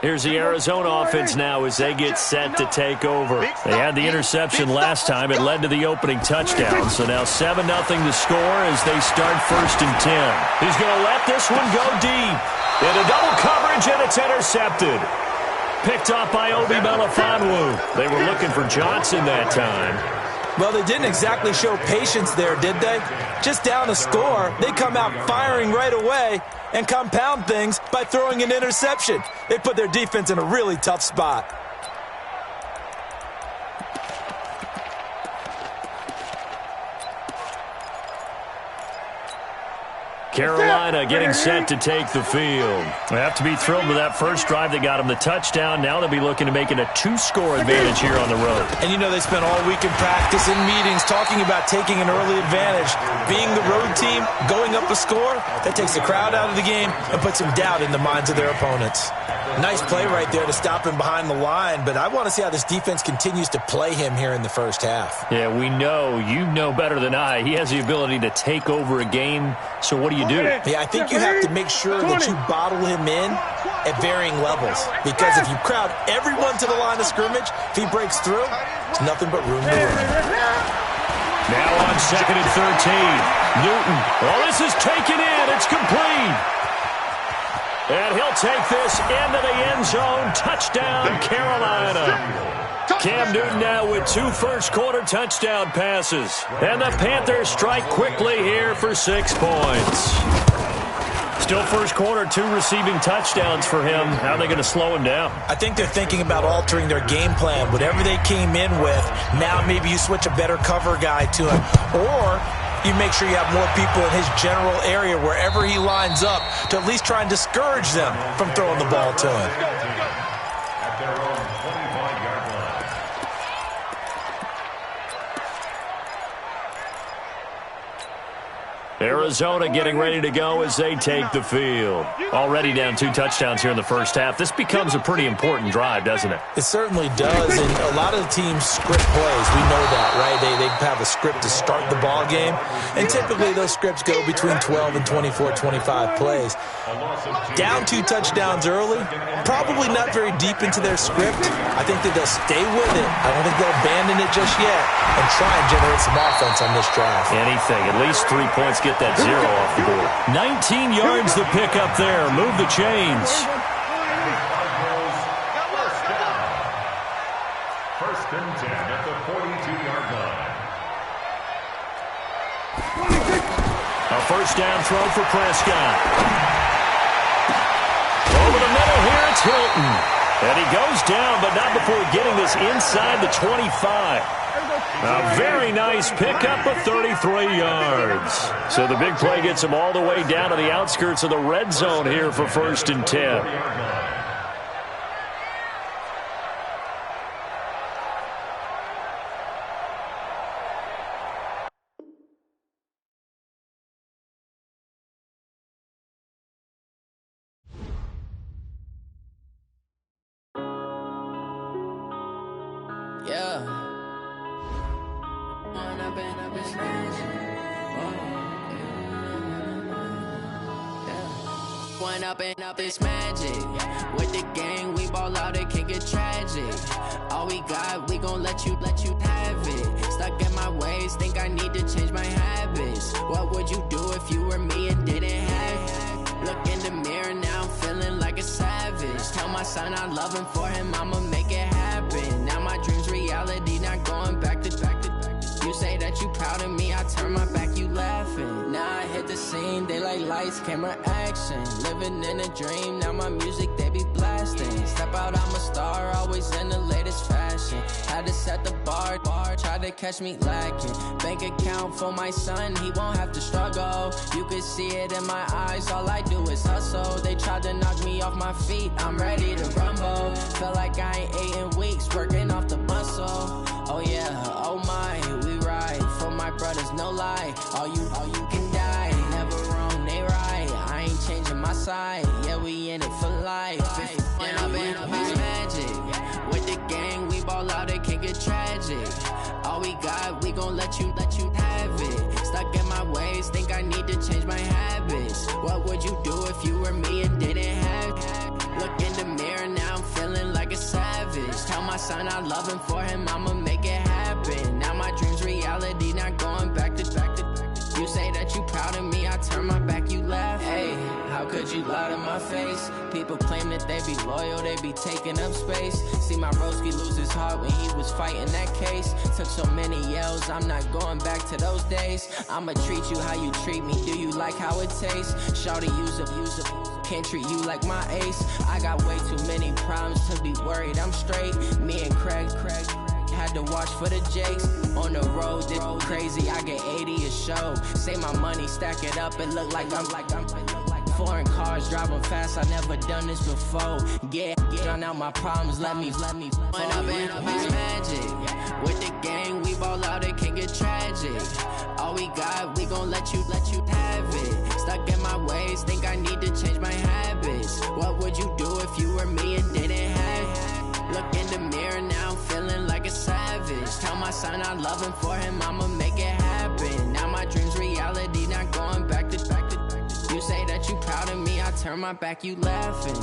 Here's the Arizona offense now as they get set to take over. They had the interception last time. It led to the opening touchdown. So now 7-0 to score as they start 1st and 10. He's going to let this one go deep. Into double coverage, and it's intercepted. Picked off by Obi Melifonwu. They were looking for Johnson that time. Well, they didn't exactly show patience there, did they? Just down a score, they come out firing right away and compound things by throwing an interception. They put their defense in a really tough spot. Carolina getting set to take the field. They have to be thrilled with that first drive that got them the touchdown. Now they'll be looking to make it a 2-score advantage here on the road. And you know they spent all week in practice, in meetings, talking about taking an early advantage. Being the road team, going up a score, that takes the crowd out of the game and puts some doubt in the minds of their opponents. Nice play right there to stop him behind the line, but I want to see how this defense continues to play him here in the first half. Yeah, we know. You know better than I. He has the ability to take over a game, so what do you do? Yeah, I think you have to make sure that you bottle him in at varying levels, because if you crowd everyone to the line of scrimmage, if he breaks through, there's nothing but room to run. Now on 2nd and 13. Newton. Well, this is taken in. It's complete. And he'll take this into the end zone. Touchdown, Carolina. Cam Newton now with 2 first-quarter touchdown passes. And the Panthers strike quickly here for 6 points. Still first quarter, 2 receiving touchdowns for him. How are they going to slow him down? I think they're thinking about altering their game plan. Whatever they came in with, now maybe you switch a better cover guy to him. Or you make sure you have more people in his general area wherever he lines up to at least try and discourage them from throwing the ball to him. Arizona getting ready to go as they take the field. Already down 2 touchdowns here in the first half. This becomes a pretty important drive, doesn't it? It certainly does, and a lot of the teams script plays. We know that, right? They have a script to start the ball game, and typically those scripts go between 12 and 24, 25 plays. Down 2 touchdowns early, probably not very deep into their script. I think that they'll stay with it. I don't think they'll abandon it just yet and try and generate some offense on this drive. Anything, at least 3 points, get that 0 off the board. 19 yards the pick up there. Move the chains. First and 10 at the 42-yard line. A first down throw for Prescott. Over the middle here, it's Hilton. And he goes down, but not before getting this inside the 25. A very nice pickup of 33 yards. So the big play gets him all the way down to the outskirts of the red zone here for 1st and 10. Up this magic with the gang, we ball out, it can get tragic. All we got, we gon' let you have it. Stuck in my ways, think I need to change my habits. What would you do if you were me and didn't have it? Look in the mirror, now I'm feeling like a savage. Tell my son I love him, for him I'ma make it happen. Now my dreams reality, not going back to. You say that you proud of me, I turn my back, you laughing. Now I hit the scene, they like lights, camera, action. Living in a dream, now my music, they be blasting. Step out, I'm a star, always in the latest fashion. Had to set the bar, try to catch me lacking. Bank account for my son, he won't have to struggle. You can see it in my eyes, all I do is hustle. They tried to knock me off my feet, I'm ready to rumble. Feel like I ain't ate in weeks, working off the muscle. Oh yeah, oh my, we ride for my brothers, no lie. All you can die, never wrong, they right. I ain't changing my side, yeah, we in it for life. When I've been up is magic. With the gang, we ball out, it can get tragic. All we got, we gon' let you have it. Stuck in my ways, think I need to change my habits. What would you do if you were me and didn't have it? Look in the mirror, now I'm feeling like a savage. Tell my son I love him, for him I'ma make it happen. Now my dream's reality, not going back to. You say that you proud of me, I turn my back, you laugh. Hey, how could you lie to my face? People claim that they be loyal, they be taking up space. See my broski lose his heart when he was fighting that case. Took so many yells, I'm not going back to those days. I'ma treat you how you treat me, do you like how it tastes? Shawty, use up, can't treat you like my ace. I got way too many problems to be worried, I'm straight. Me and Craig had to watch for the Jakes. On the road, this crazy, I get 80 a show. Say my money, stack it up, it look like I'm foreign cars, driving fast, I never done this before. Get drown out my problems, let me When up in it's magic. With the gang, we ball out, it can get tragic. All we got, we gon' let you have it. Stuck in my ways, think I need to change my habits. What would you do if you were me and didn't have it? Look in the mirror, now I'm feeling like a savage. Tell my son I love him, for him I'ma make it happen. Now my dream's reality, not going back to. You say that you proud of me, I turn my back, you laughing.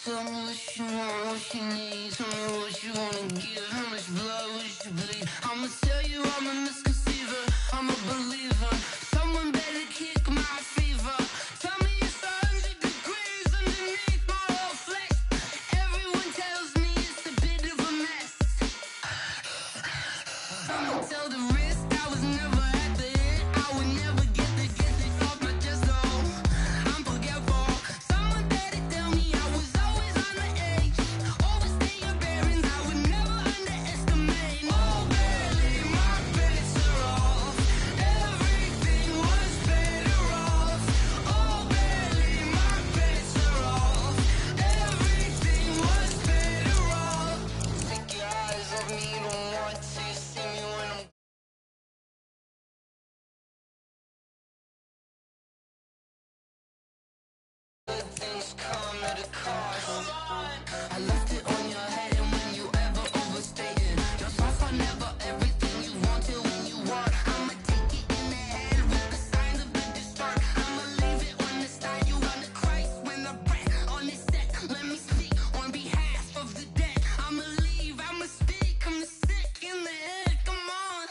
Tell me what you want, what you need. Tell me what you wanna give. How much blood would you bleed? I'ma tell you I'm a misconceiver, I'm a believer. Someone better kick my fever. Tell me it's 100 degrees underneath my whole flesh. Everyone tells me it's a bit of a mess. I'ma tell the risk I was never at the hit. I would never get this off my chest though. I'm forgetful. Someone better tell me I was always on the edge. Overstay your bearings, I would never underestimate. Oh, barely, my bets are off. Everything was better off. Oh, barely, my bets are off. Everything was better off. Take your eyes off me, you don't want to see me when I'm good things come at a cost. I left it on your head, and when you ever overstay it, your thoughts are never everything you want till when you want. I'ma take it in the head with the signs of the distort. I'ma leave it on the side. You run the Christ when the breath on this set. Let me speak on behalf of the dead. I'ma leave, I'ma speak. I'm the sick in the head. Come on,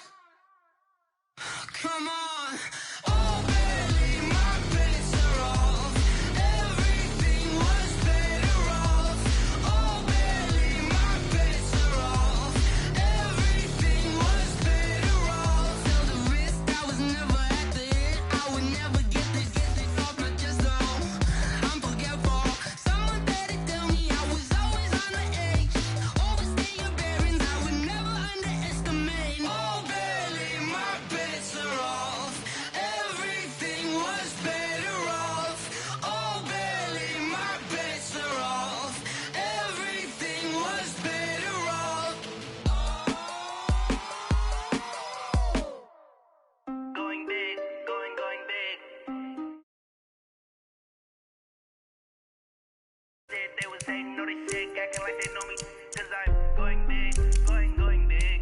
come on. Oh, barely, my bets are off. Everything was better off. Oh, barely, my bets are off. Everything was better off. Tell the risk I was never at the hit. I would never get this off my chest though. I'm forgetful. Someone better tell me I was always on the edge. Overstay your bearings, I would never underestimate. Oh, barely, my bets are off. Everything was better off. Oh, barely, my bets are off. Everything was better off. Going big, going big. They was hating, no they sick, acting like they know me. Cause I'm going big, going big.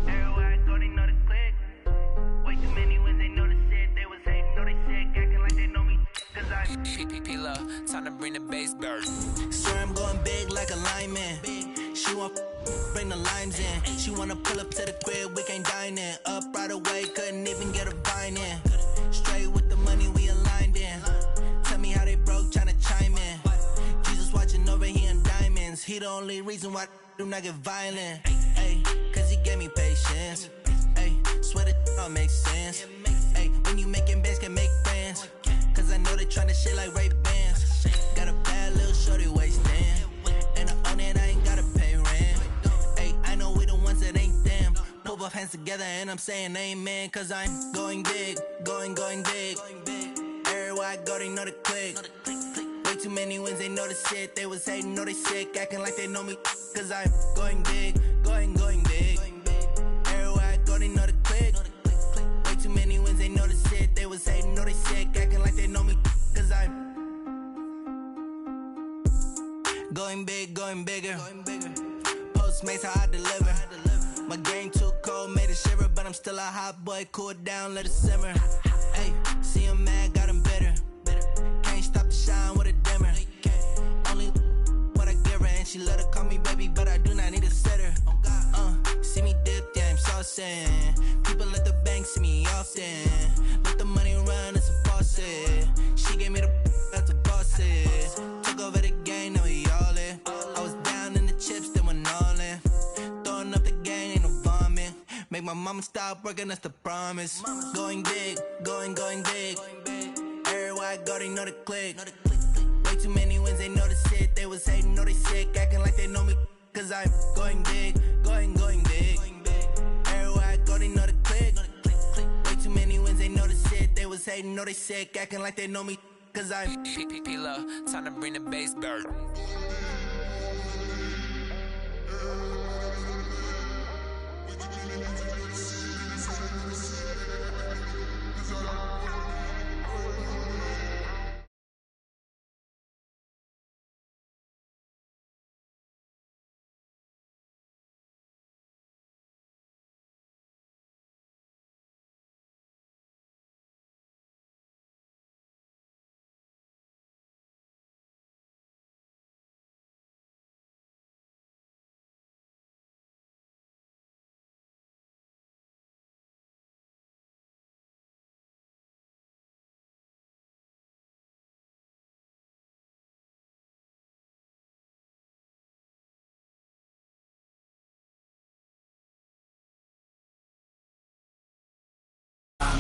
Everywhere I go, they know the click. Way too many wins, they know the shit. They was hating, no they sick, acting like they know me. Cause I'm P-P-P-Love, time to bring the bass burst. Swear I'm going big like a lineman. She want bring the limes in. She wanna pull up to the crib, we can't dine in. Up right away, couldn't even get a vine in. Straight with the money we aligned in. Tell me how they broke, tryna chime in. Jesus watching over here in diamonds. He the only reason why I do not get violent. Ay, cause he gave me patience. Ay, swear that all makes sense. Ay, when you making bands, can make friends. Cause I know they tryna shit like Ray-Bans. Got a bad little shorty wasting. And I own it, I ain't gotta pay rent. Ay, I know we the ones that ain't them. Pull both hands together and I'm saying amen. Cause I'm going big, going big. Everywhere I go, they know the click. Way too many wins, they know the shit. They was hating, know they sick, acting like they know me. Cause I'm going big, going big. Everywhere I go, they know the click. Way too many wins, they know the shit. They was hating, know they sick, acting like they know me. Going big, going bigger. Postmates, how I deliver. My game too cold, made it shiver, but I'm still a hot boy. Cool it down, let it simmer. Hey, see him mad, got him bitter. Can't stop the shine with a dimmer. Only what I give her, and she let her call me baby, but I do not need a sitter. See me dip, yeah, I'm saucing. People at the bank see me often. Let the money run, it's a faucet. She gave me the that's a boss it. Took over the game, now we all in. I was down in the chips, then went all in. Throwing up the gang, ain't no vomit. Make my mama stop working, that's the promise. Going big, going big. Everywhere I go, they know the click. Way too many wins, they know the shit. They was hating, know they sick, acting like they know me. Cause I'm going big, going big. Everywhere I go, they know the click. Way too many wins, they know the shit. They was hating, know they sick, acting like they know me. Cause I'm P-P-P-Love, time to bring the bass bird.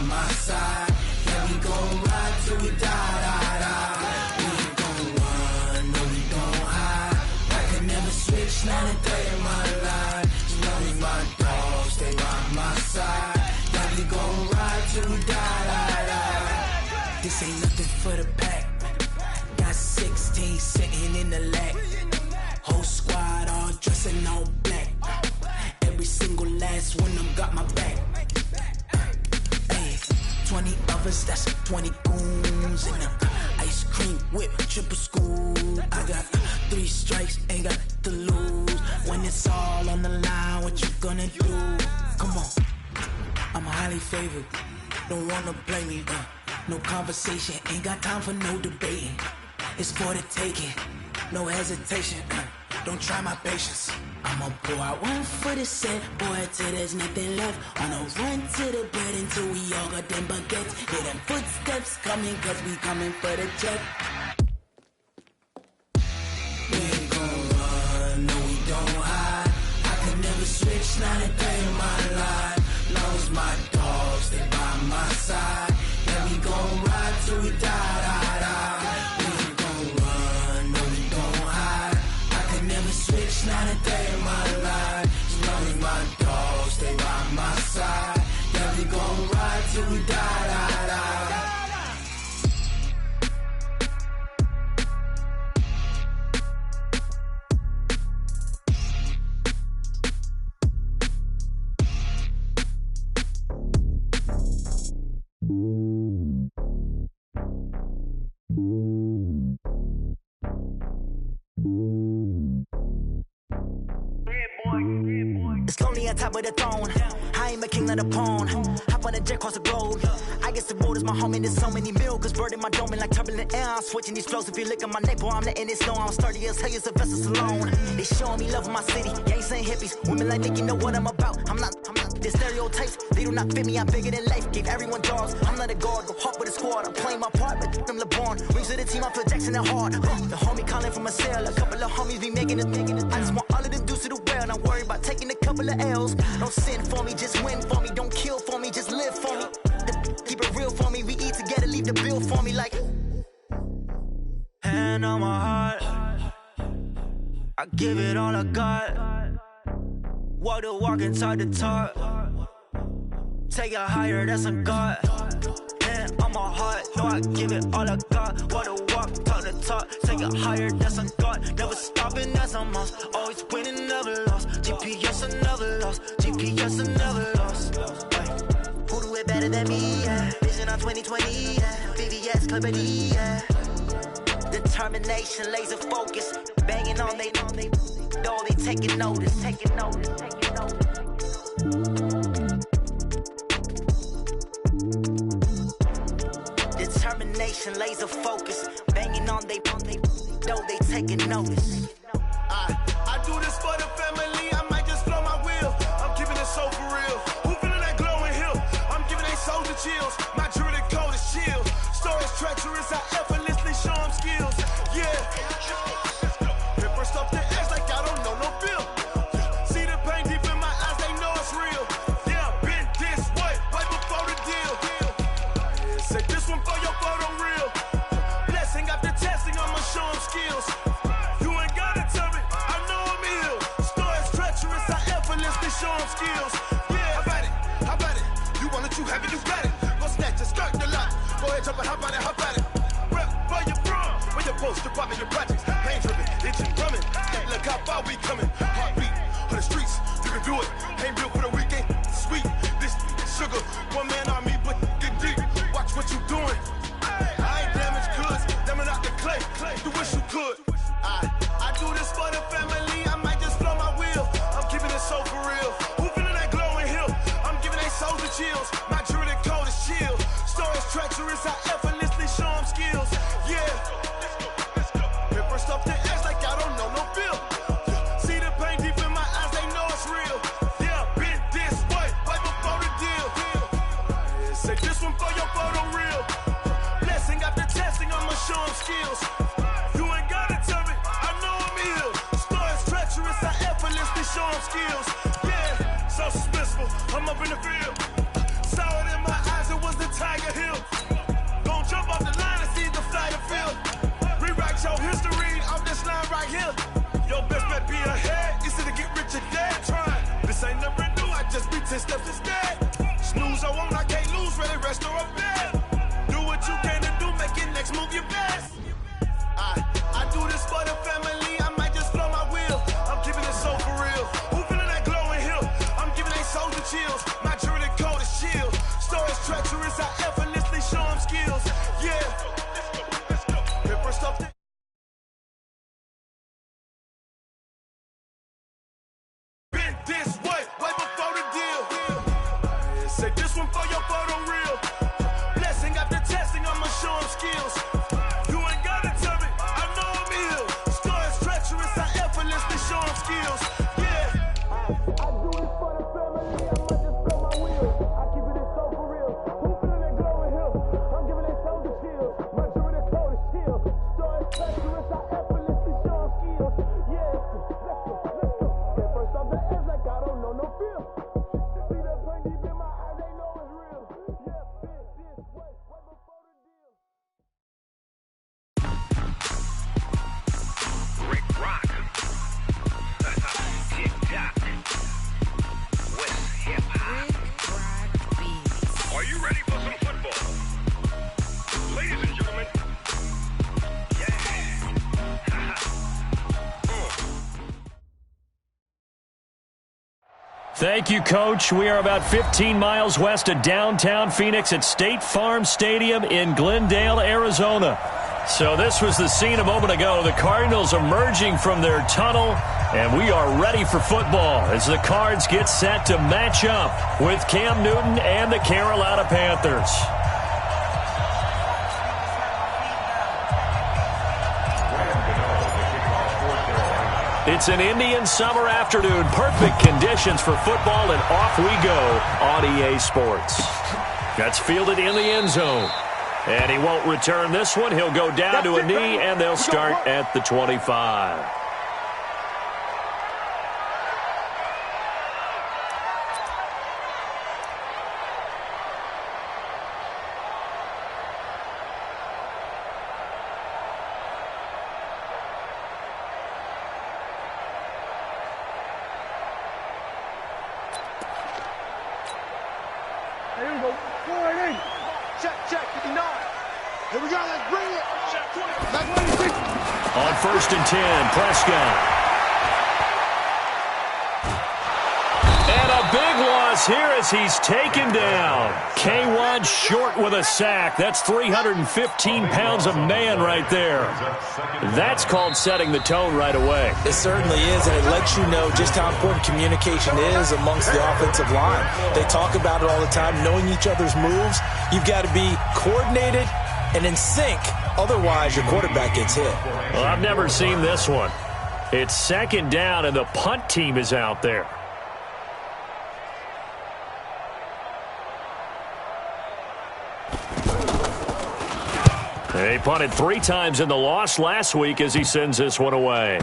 my side. Yeah, we gon' ride till we die. We ain't gon' run, no, we gon' hide. I can never switch, not a day in my life. As long as my dogs stay by my side. Yeah, we gon' ride till we die. This ain't nothing for the pack. Got 16 sitting in the lap. Whole squad all dressing all black. Every single last one of them got my back. 20 of us, that's 20 goons in the ice cream whip, triple scoop. I got 3 strikes, ain't got to lose. When it's all on the line, what you gonna do? Come on, I'm highly favored. Don't wanna blame me. No conversation, ain't got time for no debating. It's for the taking, no hesitation. Don't try my patience. I'ma pour out one for the set, boy, till there's nothing left. On a run to the bread until we all got them baguettes. Hear them footsteps coming, cause we coming for the check. We ain't gon' run, no, we don't hide. I could never switch, not a day in my life. Long as my dogs stay by my side. Yeah, we gon' ride till we die. We ain't gon' run, no, we don't hide. I could never switch, not a day in my life. As long as my dogs stay by my side. Yeah, we gon' ride till we die. It's lonely on top of the throne. I ain't a king, not a pawn. Hop on a jet across the globe. I guess the road is my home and there's so many milkers burning my dome and like turbulent air. I'm switching these flows. If you look at my neck, boy, I'm letting it snow. I'm sturdy as hell, Sylvester Stallone. They showing me love in my city. Gangs ain't hippies. Women like think you know what I'm about. I'm not. The stereotypes, they do not fit me. I'm bigger than life. Gave everyone dogs. I'm not a guard. Go hard with a squad. I'm playing my part, but them LeBron. Rings to the team. I feel Jackson and hard. The homie calling from a cell. A couple of homies be making it. I just want all of them dudes to do well. Not worry about taking a couple of L's. Don't sin for me, just win for me. Don't kill for me, just live for me. Keep it real for me. We eat together, leave the bill for me like. Hand on my heart, I give it all I got. Walk the walk and talk the talk. Take it higher, that's a God. Hand on my heart, no, I give it all I got. Walk the walk, talk the talk. Take it higher, that's a God. Never stopping, that's a must. Always winning, never lost. GPS, I never lost. GPS, I never lost. Who do it better than me? Yeah. Vision on 2020. Yeah. VVS, Clippity. Yeah. Determination, laser focus, banging on they, though they taking notice. Determination, laser focus, banging on they, though they taking notice. I do this for the family, I might just blow my wheel. I'm keeping it so for real. Who feeling that glowing hill? I'm giving they soldier chills. My jewelry code is chill. Stories treacherous, I effortlessly show them skills. Yeah. Paper stuff the edge like I don't know no feel. See the pain deep in my eyes, they know it's real. Yeah, been this way, right before the deal. Say this one for your photo real. Blessing after testing, I'ma show them skills. You ain't gotta tell me, I know I'm ill. Stories treacherous, I effortlessly show them skills. Yeah, how about it? You want it, you have it, you got it. Go snatch it, skirt the lot. Go ahead, jump it, hop on it, hop on it. Rep where you from, where your post, department, your projects. Pain driven, engine drumming. Look how far we coming. Heartbeat on the streets, you can do it. Ain't built for the weekend, sweet. This sugar, one man army, but get deep. Watch what you doing. I ain't damaged goods, damn it out the clay. You wish you could. I do this for the family, I might just blow my wheel. I'm keeping it so for real. Who feeling that glowing hill? I'm giving they soldier chills. My jewelry code is chill. Stories treacherous, I effortlessly show them skills. Yeah. Paper stuff the edge like I don't know no feel. See the pain deep in my eyes, they know it's real. Yeah, been this way, right before the deal. Say this one for your photo real. Blessing after testing, I'ma show them skills. You ain't gotta tell me, I know I'm ill. Stories treacherous, I effortlessly show them skills. Yeah, so suspenseful, I'm up in the field. Saw it in my eyes, it was the Tiger Hill. Gon' jump off the line and see the flight of field. Rewrite your history off this line right here. Your best bet be ahead, easy to get rich or dead trying. This ain't never new, I just be 10 steps instead. Snooze I won't, I can't lose, ready, rest or up bed. Do what you can to do, make your next move your best. I do this for the family, I might just blow my wheel. I'm keeping it so for real. Who feeling that glowing hill? I'm giving they soldier chills. My jewelry code is chill. Stories treacherous, I effortlessly show them skills. Yeah. Paper stuff that been this way, right before the deal. Say this one for your photo real. Blessing after testing, I'ma show them skills. You ain't gotta tell me, I know I'm ill. Stories treacherous, I effortlessly show them skills. Yeah. I do this for the family, I might just blow my wheel. I keep it so for real. Who feeling that glowing hill? I'm giving they soldier chills. My jewelry code is chill. Stories treacherous, I effortlessly show them skills. Yeah. Let's go. Get first off the edge like I don't know no feel. See the pain deep in my eyes, they know it's real. Yeah, been this way, right before the deal. Rick Rock. Tick-tock. West hip-hop. Are you ready for some football? Ladies and gentlemen. Yeah. Thank you, Coach. We are about 15 miles west of downtown Phoenix at State Farm Stadium in Glendale, Arizona. So this was the scene a moment ago. The Cardinals emerging from their tunnel, and we are ready for football as the Cards get set to match up with Cam Newton and the Carolina Panthers. It's an Indian summer afternoon. Perfect conditions for football, and off we go on EA Sports. That's fielded in the end zone. And he won't return this one. He'll go down to a knee, and they'll start at the 25. Here we go. 480. Check. 59. Here we go. Let's bring it. Check 20. That's 26. On 1st and 10, Prescott. And a big loss here as he's taken down. K1 short with a sack. That's 315 pounds of man right there. That's called setting the tone right away. It certainly is, and it lets you know just how important communication is amongst the offensive line. They talk about it all the time, knowing each other's moves. You've got to be coordinated and in sync. Otherwise, your quarterback gets hit. Well, I've never seen this one. It's second down, and the punt team is out there. They punted 3 times in the loss last week as he sends this one away.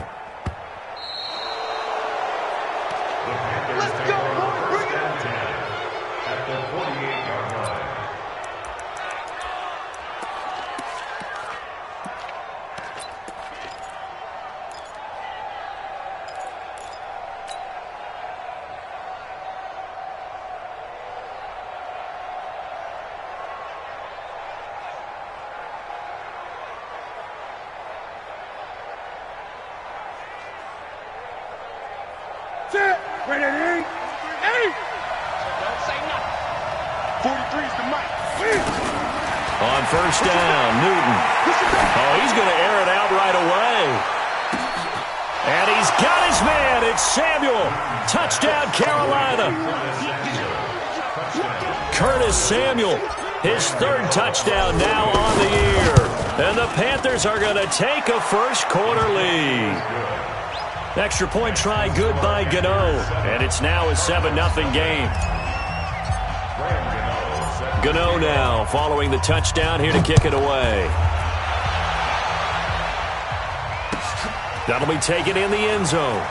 Let's go, bring it at the 48-yard line. Ready, 8. Don't say nothing. 43's the mic. On first down, Newton. Oh, he's going to air it out right away. And he's got his man. It's Samuel. Touchdown, Carolina. Curtis Samuel, his 3rd touchdown now on the year. And the Panthers are going to take a first quarter lead. Extra point try good by Gano. And it's now a 7-0 game. Gano now following the touchdown here to kick it away. That'll be taken in the end zone.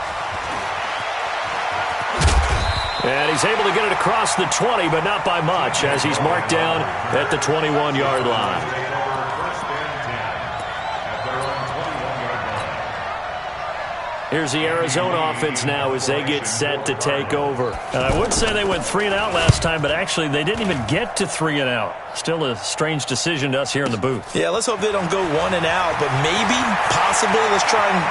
And he's able to get it across the 20, but not by much as he's marked down at the 21-yard line. Here's the Arizona offense now as they get set to take over. I would say they went 3 and out last time, but actually they didn't even get to 3 and out. Still a strange decision to us here in the booth. Yeah, let's hope they don't go 1 and out, but maybe, possibly, let's try and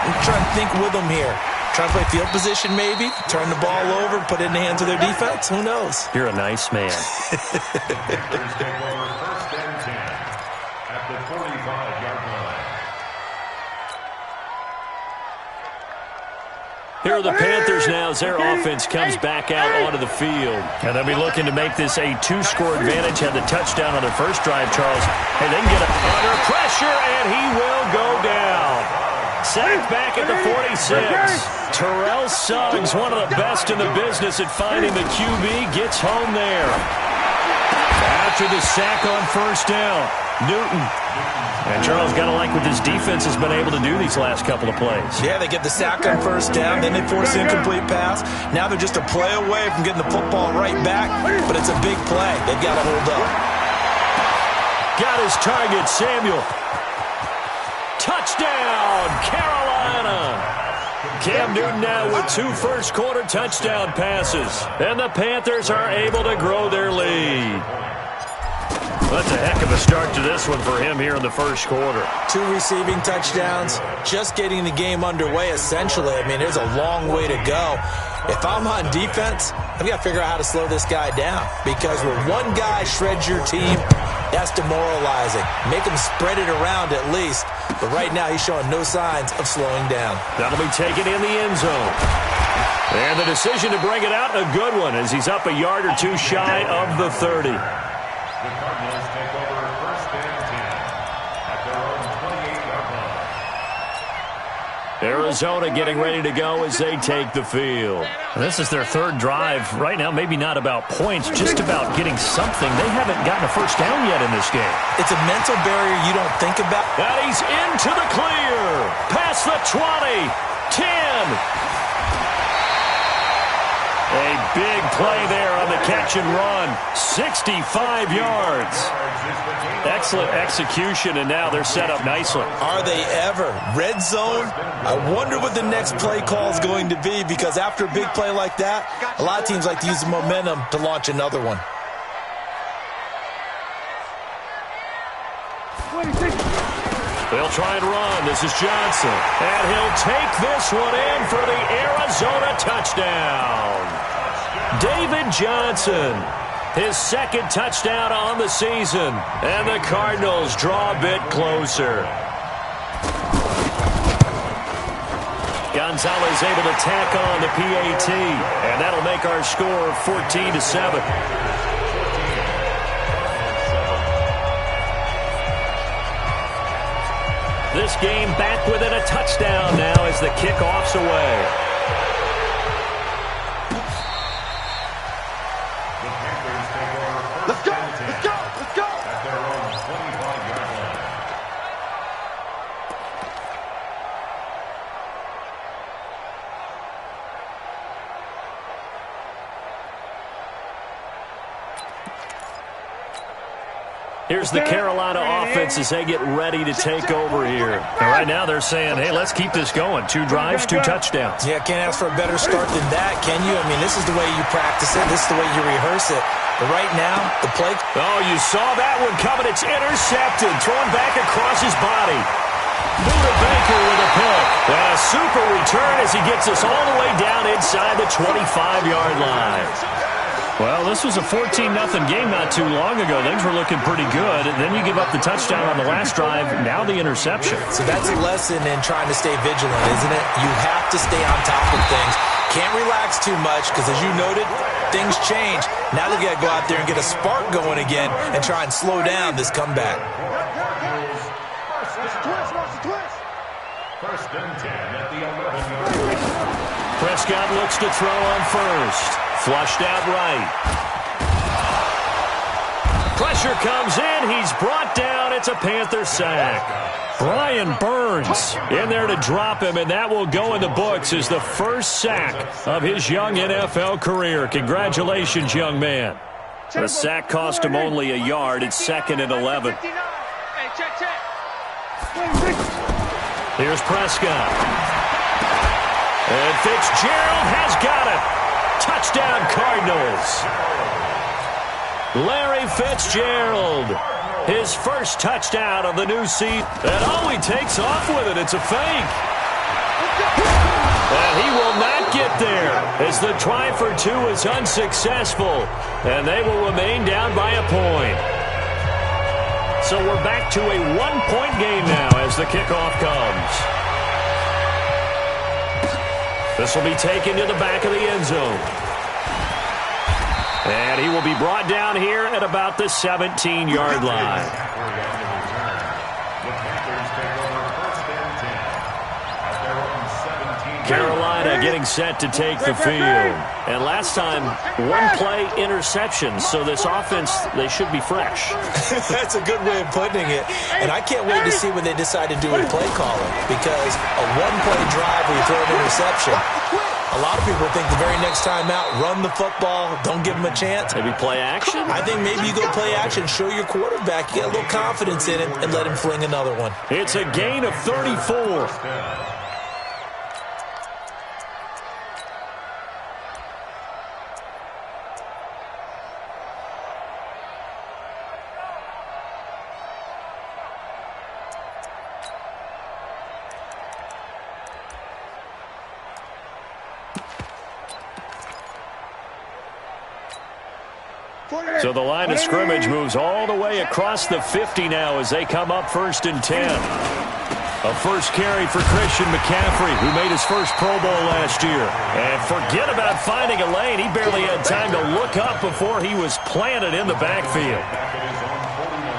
think with them here. Try to play field position maybe, turn the ball over, put it in the hands of their defense. Who knows? You're a nice man. First and 10 at the 45-yard line. Here are the Panthers now as their offense comes back out onto the field. And they'll be looking to make this a 2-score advantage. Had the touchdown on their first drive, Charles. Hey, they can get it under pressure, and he will go down. Sacked back at the 46. Terrell Suggs, one of the best in the business at finding the QB, gets home there. After the sack on first down, Newton. And Charles, got to like what this defense has been able to do these last couple of plays. Yeah, they get the sack on first down, then they force the incomplete pass. Now they're just a play away from getting the football right back, but it's a big play. They've got to hold up. Got his target, Samuel. Touchdown, Carolina. Cam Newton now with 2 first-quarter touchdown passes. And the Panthers are able to grow their lead. That's a heck of a start to this one for him here in the first quarter. 2 receiving touchdowns, just getting the game underway, essentially. I mean, there's a long way to go. If I'm on defense, I've got to figure out how to slow this guy down. Because when one guy shreds your team, that's demoralizing. Make him spread it around at least. But right now, he's showing no signs of slowing down. That'll be taken in the end zone. And the decision to bring it out, a good one, as he's up a yard or 2 shy of the 30. The Cardinals take over first and 10 at their own 28-yard line. Arizona getting ready to go as they take the field. This is their 3rd drive. Right now, maybe not about points, just about getting something. They haven't gotten a first down yet in this game. It's a mental barrier you don't think about. And he's into the clear. Past the 20. 10. A big play there on the catch and run. 65 yards. Excellent execution, and now they're set up nicely. Are they ever? Red zone? I wonder what the next play call is going to be, because after a big play like that, a lot of teams like to use the momentum to launch another one. They'll try and run. This is Johnson. And he'll take this one in for the Arizona touchdown. David Johnson, his second touchdown on the season, and the Cardinals draw a bit closer. Gonzalez able to tack on the PAT, and that'll make our score 14-7. This game back within a touchdown now as the kickoff's away. Let's go! Let's go! Let's go! At their own 25-yard line. Here's the Carolina offense as they get ready to take over here. And right now they're saying, hey, let's keep this going. 2 drives, 2 touchdowns. Yeah, can't ask for a better start than that, can you? I mean, this is the way you practice it. This is the way you rehearse it. But right now, the play... Oh, you saw that one coming. It's intercepted. Thrown back across his body. Buda Baker with a pick. And a super return as he gets us all the way down inside the 25-yard line. Well, this was a 14-0 game not too long ago. Things were looking pretty good. And then you give up the touchdown on the last drive. Now the interception. So that's a lesson in trying to stay vigilant, isn't it? You have to stay on top of things. Can't relax too much because, as you noted, things change. Now they got to go out there and get a spark going again and try and slow down this comeback. First and 10 at the 11-yard line. Prescott looks to throw on first. Flushed out right. Pressure comes in. He's brought down. It's a Panther sack. Brian Burns in there to drop him, and that will go in the books as the first sack of his young NFL career. Congratulations, young man. The sack cost him only a yard. It's 2nd and 11. Here's Prescott. And Fitzgerald has got it. Touchdown, Cardinals. Larry Fitzgerald, his first touchdown of the new season. And oh, he takes off with it. It's a fake. And he will not get there as the try for 2 is unsuccessful. And they will remain down by a point. So we're back to a 1-point game now as the kickoff comes. This will be taken to the back of the end zone. And he will be brought down here at about the 17-yard line. Carolina getting set to take the field. And last time, 1-play interception. So this offense, they should be fresh. That's a good way of putting it. And I can't wait to see what they decide to do with play calling. Because a 1-play drive where you throw an interception, a lot of people think the very next time out, run the football, don't give them a chance. Maybe play action? I think maybe you go play action, show your quarterback, you get a little confidence in him, and let him fling another one. It's a gain of 34. So the line of scrimmage moves all the way across the 50 now as they come up 1st and 10. A first carry for Christian McCaffrey, who made his first Pro Bowl last year. And forget about finding a lane. He barely had time to look up before he was planted in the backfield.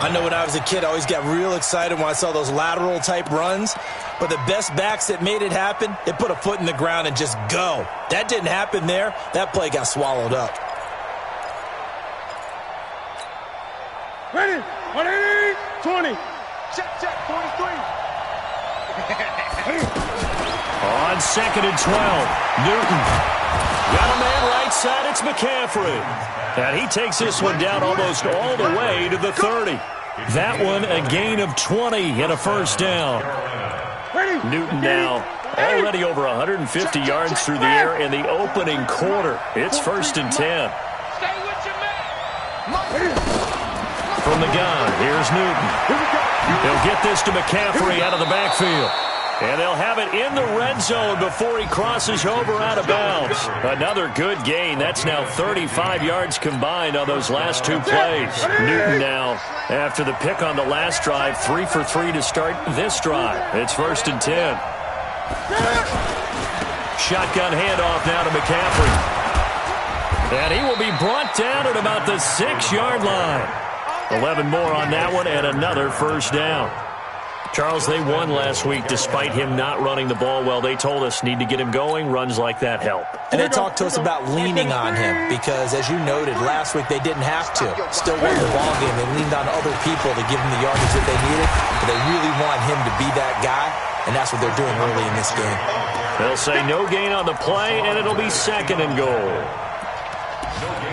I know when I was a kid, I always got real excited when I saw those lateral type runs. But the best backs that made it happen, they put a foot in the ground and just go. That didn't happen there. That play got swallowed up. Ready? 20. Check, 43. On 2nd and 12, Newton. Got a man right side, it's McCaffrey. And he takes this one down almost all the way to the 30. That one a gain of 20 and a first down. Newton now already over 150 yards through the air in the opening quarter. It's 1st and 10. From the gun, here's Newton. He'll get this to McCaffrey out of the backfield. And they'll have it in the red zone before he crosses over out of bounds. Another good gain. That's now 35 yards combined on those last two plays. Newton now, after the pick on the last drive, 3 for 3 to start this drive. It's 1st and 10. Shotgun handoff now to McCaffrey. And he will be brought down at about the 6-yard line. 11 more on that one and another first down. Charles, they won last week despite him not running the ball well. They told us need to get him going. Runs like that help. And they talked to us about leaning on him because, as you noted, last week they didn't have to. Still won the ball game. They leaned on other people to give him the yardage that they needed. But they really want him to be that guy, and that's what they're doing early in this game. They'll say no gain on the play, and it'll be 2nd and goal.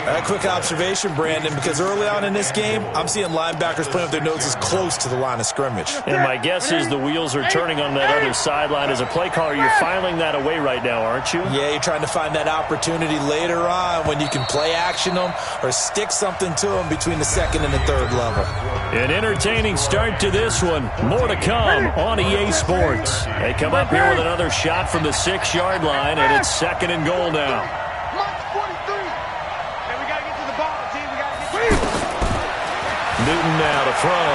A quick observation, Brandon, because early on in this game, I'm seeing linebackers playing with their noses close to the line of scrimmage. And my guess is the wheels are turning on that other sideline. As a play caller, you're filing that away right now, aren't you? Yeah, you're trying to find that opportunity later on when you can play action them or stick something to them between the 2nd and the 3rd level. An entertaining start to this one. More to come on EA Sports. They come up here with another shot from the 6-yard line, and it's 2nd and goal now. Newton now to throw.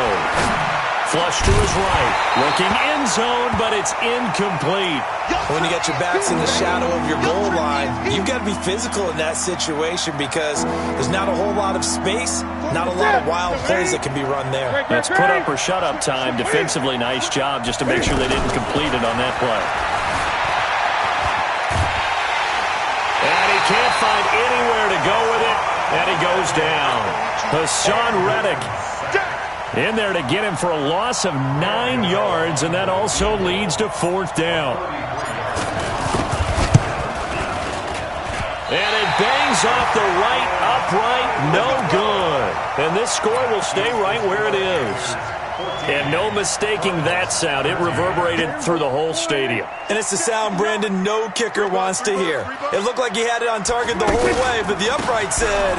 Flush to his right. Looking end zone, but it's incomplete. When you got your backs in the shadow of your goal line, you've got to be physical in that situation because there's not a whole lot of space, not a lot of wild plays that can be run there. That's put up or shut up time. Defensively, nice job just to make sure they didn't complete it on that play. And he can't find anywhere to go with it, and he goes down. Hassan Reddick in there to get him for a loss of 9 yards, and that also leads to 4th down. And it bangs off the right upright, no good. And this score will stay right where it is. And no mistaking that sound. It reverberated through the whole stadium. And it's the sound, Brandon, no kicker wants to hear. It looked like he had it on target the whole way, but the upright said,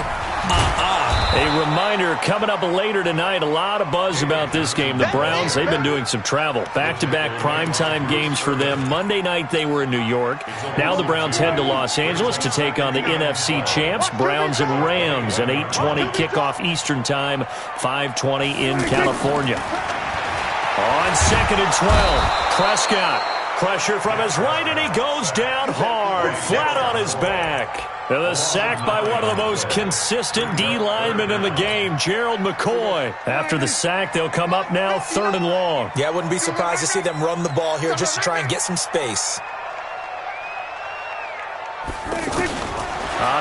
A reminder coming up later tonight, a lot of buzz about this game. The Browns, they've been doing some travel. Back-to-back primetime games for them. Monday night they were in New York. Now the Browns head to Los Angeles to take on the NFC champs, Browns and Rams. An 8:20 kickoff Eastern time, 5:20 in California. On 2nd and 12, Prescott. Pressure from his right, and he goes down hard, flat on his back. And the sack by one of the most consistent D linemen in the game, Gerald McCoy. After the sack, they'll come up now 3rd and long. Yeah, I wouldn't be surprised to see them run the ball here just to try and get some space.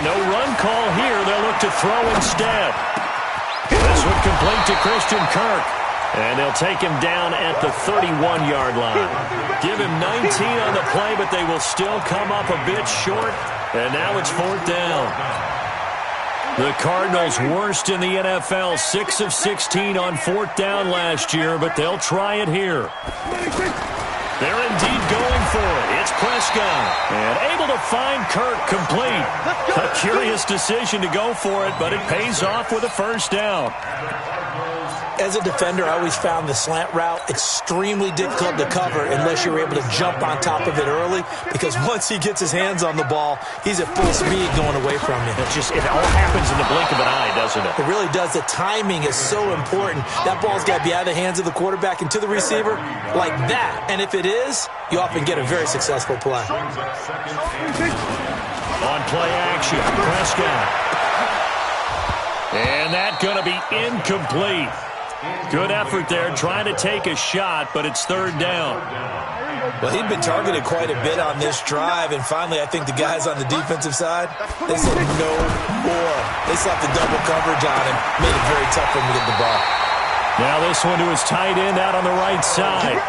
No run call here. They'll look to throw instead. This one complete to Christian Kirk. And they'll take him down at the 31-yard line. Give him 19 on the play, but they will still come up a bit short. And now it's 4th down. The Cardinals worst in the NFL, 6 of 16 on 4th down last year, but they'll try it here. They're indeed going for it. It's Prescott. And able to find Kirk complete. A curious decision to go for it, but it pays off with a 1st down. As a defender, I always found the slant route extremely difficult to cover unless you're able to jump on top of it early, because once he gets his hands on the ball, he's at full speed going away from you. It all happens in the blink of an eye, doesn't it? It really does. The timing is so important. That ball's got to be out of the hands of the quarterback and to the receiver like that. And if it is, you often get a very successful play. On play action, Prescott. And that's going to be incomplete. Good effort there, trying to take a shot, but it's 3rd down. Well, he'd been targeted quite a bit on this drive, and finally I think the guys on the defensive side, they said no more. They slapped the double coverage on him, made it very tough for him to get the ball. Now this one to his tight end out on the right side.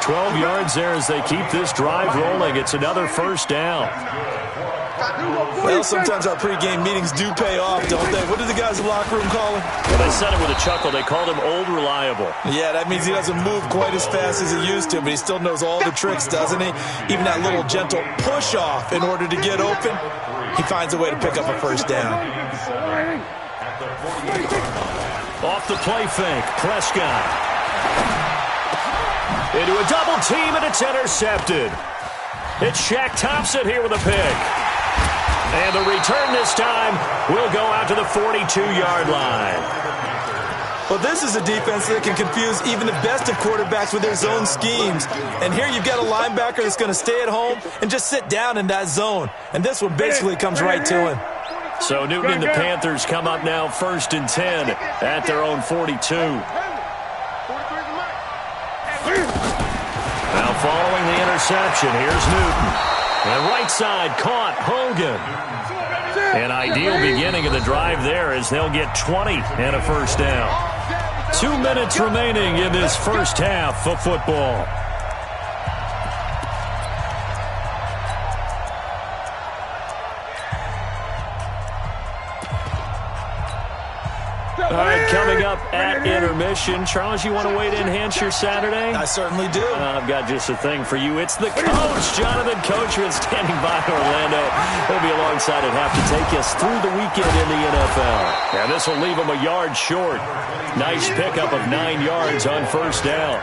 12 yards there as they keep this drive rolling. It's another 1st down. Well, sometimes our pregame meetings do pay off, don't they? What did the guys in the locker room call him? Well, they said it with a chuckle. They called him Old Reliable. Yeah, that means he doesn't move quite as fast as he used to, but he still knows all the tricks, doesn't he? Even that little gentle push-off in order to get open, he finds a way to pick up a 1st down. Off the play fake, Prescott. Into a double team, and it's intercepted. It's Shaq Thompson here with a pick. And the return this time will go out to the 42-yard line. Well, this is a defense that can confuse even the best of quarterbacks with their zone schemes. And here you've got a linebacker that's going to stay at home and just sit down in that zone. And this one basically comes right to him. So Newton and the Panthers come up now 1st and 10 at their own 42. Now following the interception, here's Newton. And right side caught, Hogan. An ideal beginning of the drive there as they'll get 20 and a first down. 2 minutes remaining in this first half of football. All right, coming up at intermission. Charles, you want to wait to enhance your Saturday? I certainly do. I've got just a thing for you. It's the coach, Jonathan Coachman, standing by Orlando. He'll be alongside at half to take us through the weekend in the NFL. And this will leave him a yard short. Nice pickup of 9 yards on first down.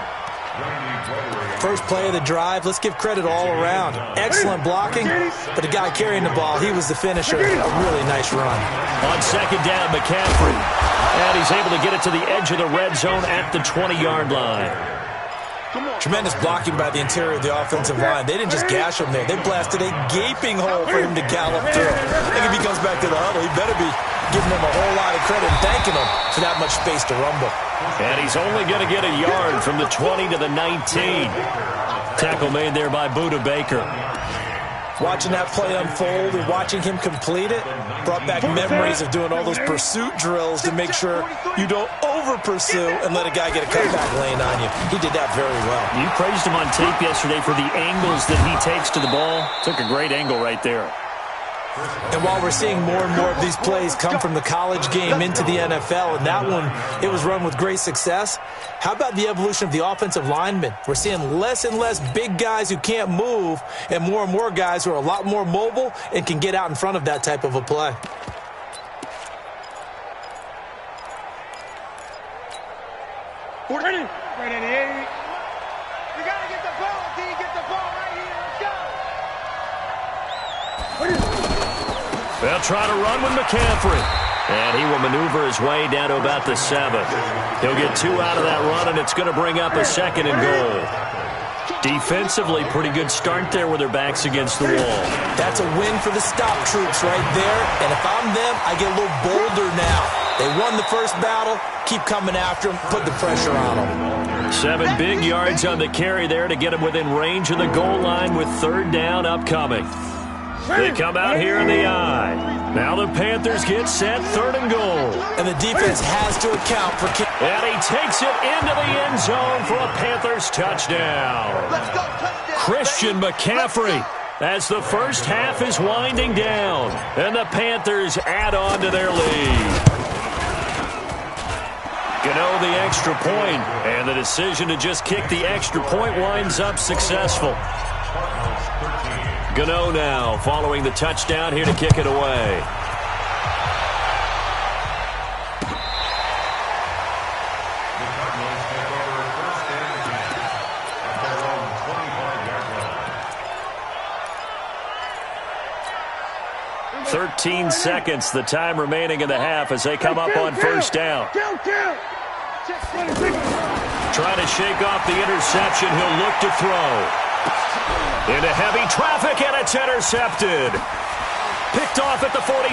First play of the drive, let's give credit all around. Excellent blocking, but the guy carrying the ball, he was the finisher. A really nice run. On second down, McCaffrey. And he's able to get it to the edge of the red zone at the 20-yard line. Tremendous blocking by the interior of the offensive line. They didn't just gash him there. They blasted a gaping hole for him to gallop through. I think if he comes back to the huddle, he better be giving them a whole lot of credit and thanking them for that much space to rumble. And he's only going to get a yard from the 20 to the 19. Tackle made there by Budda Baker. Watching that play unfold and watching him complete it brought back memories of doing all those pursuit drills to make sure you don't over-pursue and let a guy get a cutback lane on you. He did that very well. You praised him on tape yesterday for the angles that he takes to the ball. Took a great angle right there. And while we're seeing more and more of these plays come from the college game into the NFL, and that one, it was run with great success, how about the evolution of the offensive linemen? We're seeing less and less big guys who can't move and more guys who are a lot more mobile and can get out in front of that type of a play. Ready? Ready. You got to get the ball, D. Get the ball right here. Let's go. They'll try to run with McCaffrey. And he will maneuver his way down to about the 7. He'll get 2 out of that run, and it's going to bring up a 2nd and goal. Defensively, pretty good start there with their backs against the wall. That's a win for the stop troops right there. And if I'm them, I get a little bolder now. They won the first battle. Keep coming after them. Put the pressure on them. 7 big yards on the carry there to get him within range of the goal line with 3rd down upcoming. They come out here in the I. Now the Panthers get set, 3rd and goal. And the defense has to account for... And he takes it into the end zone for a Panthers touchdown. Christian McCaffrey as the first half is winding down. And the Panthers add on to their lead. Gano the extra point, and the decision to just kick the extra point winds up successful. Gano now following the touchdown here to kick it away. The Cardinals take over 1st and 10 at their own 25-yard line. 13 seconds, the time remaining in the half as they come up on first down. Trying to shake off the interception, he'll look to throw. Into heavy traffic, and it's intercepted. Picked off at the 46.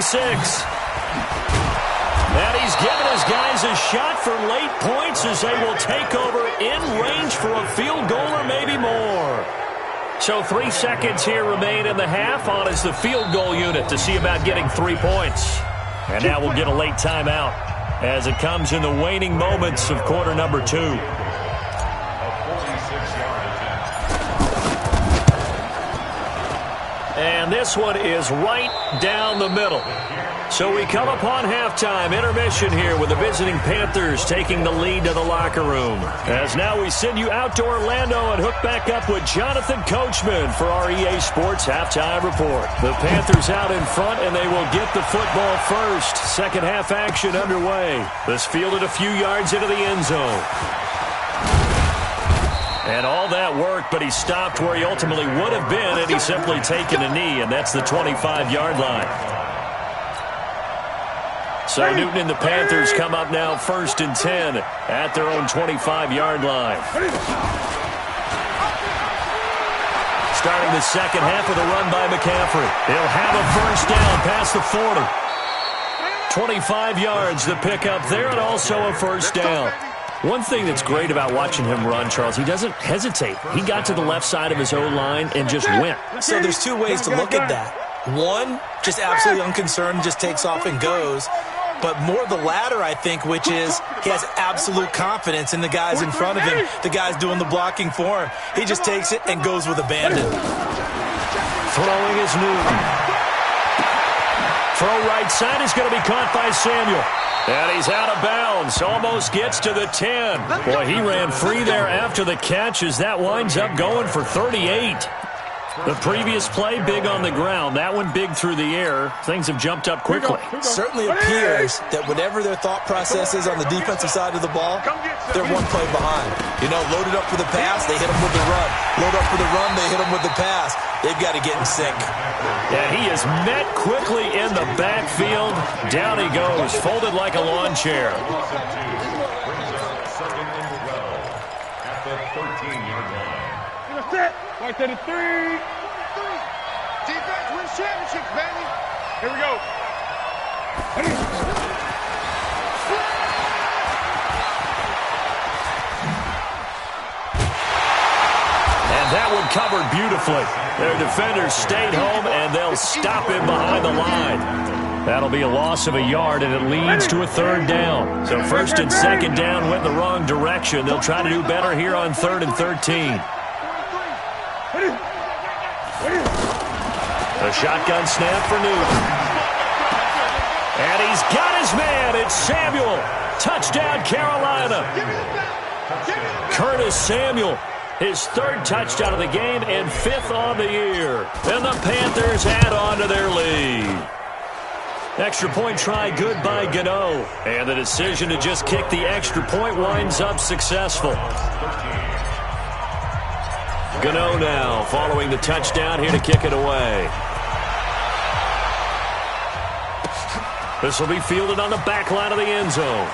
And he's given his guys a shot for late points as they will take over in range for a field goal or maybe more. So 3 seconds here remain in the half on as the field goal unit to see about getting 3 points. And now we'll get a late timeout as it comes in the waning moments of quarter number 2. And this one is right down the middle. So we come upon halftime, intermission here with the visiting Panthers taking the lead to the locker room. As now we send you out to Orlando and hook back up with Jonathan Coachman for our EA Sports Halftime Report. The Panthers out in front, and they will get the football first. Second half action underway. This fielded a few yards into the end zone. And all that work, but he stopped where he ultimately would have been had he simply taken a knee, and that's the 25-yard line. So Newton and the Panthers come up now 1st and 10 at their own 25-yard line. Starting the second half with a run by McCaffrey. He'll have a first down past the 40. 25 yards the pickup there, and also a first down. One thing that's great about watching him run, Charles, he doesn't hesitate. He got to the left side of his O-line and just went. So there's two ways to look at that. One, just absolutely unconcerned, just takes off and goes. But more the latter, I think, which is he has absolute confidence in the guys in front of him, the guys doing the blocking for him. He just takes it and goes with abandon. Throwing is Newton. Throw right side is going to be caught by Samuel. And he's out of bounds. Almost gets to the 10. Boy, he ran free there after the catch as that winds up going for 38. The previous play, big on the ground. That one big through the air. Things have jumped up quickly. Certainly appears that whatever their thought process is on the defensive side of the ball, they're one play behind. You know, loaded up for the pass, they hit them with the run. Load up for the run, they hit them with the pass. They've got to get in sync. Yeah, he is met quickly in the backfield. Down he goes, folded like a lawn chair. Second and 12 at the 13-yard line. Right to the 3. Defense wins championships, baby. Here we go. And that one covered beautifully. Their defenders stayed home, and they'll stop him behind the line. That'll be a loss of a yard, and it leads to a third down. So first and second down went in the wrong direction. They'll try to do better here on 3rd and 13. A shotgun snap for Newton. And he's got his man. It's Samuel. Touchdown, Carolina. Curtis Samuel, his 3rd touchdown of the game and 5th on the year. And the Panthers add on to their lead. Extra point try good by Gano. And the decision to just kick the extra point winds up successful. Gano now following the touchdown here to kick it away. This will be fielded on the back line of the end zone.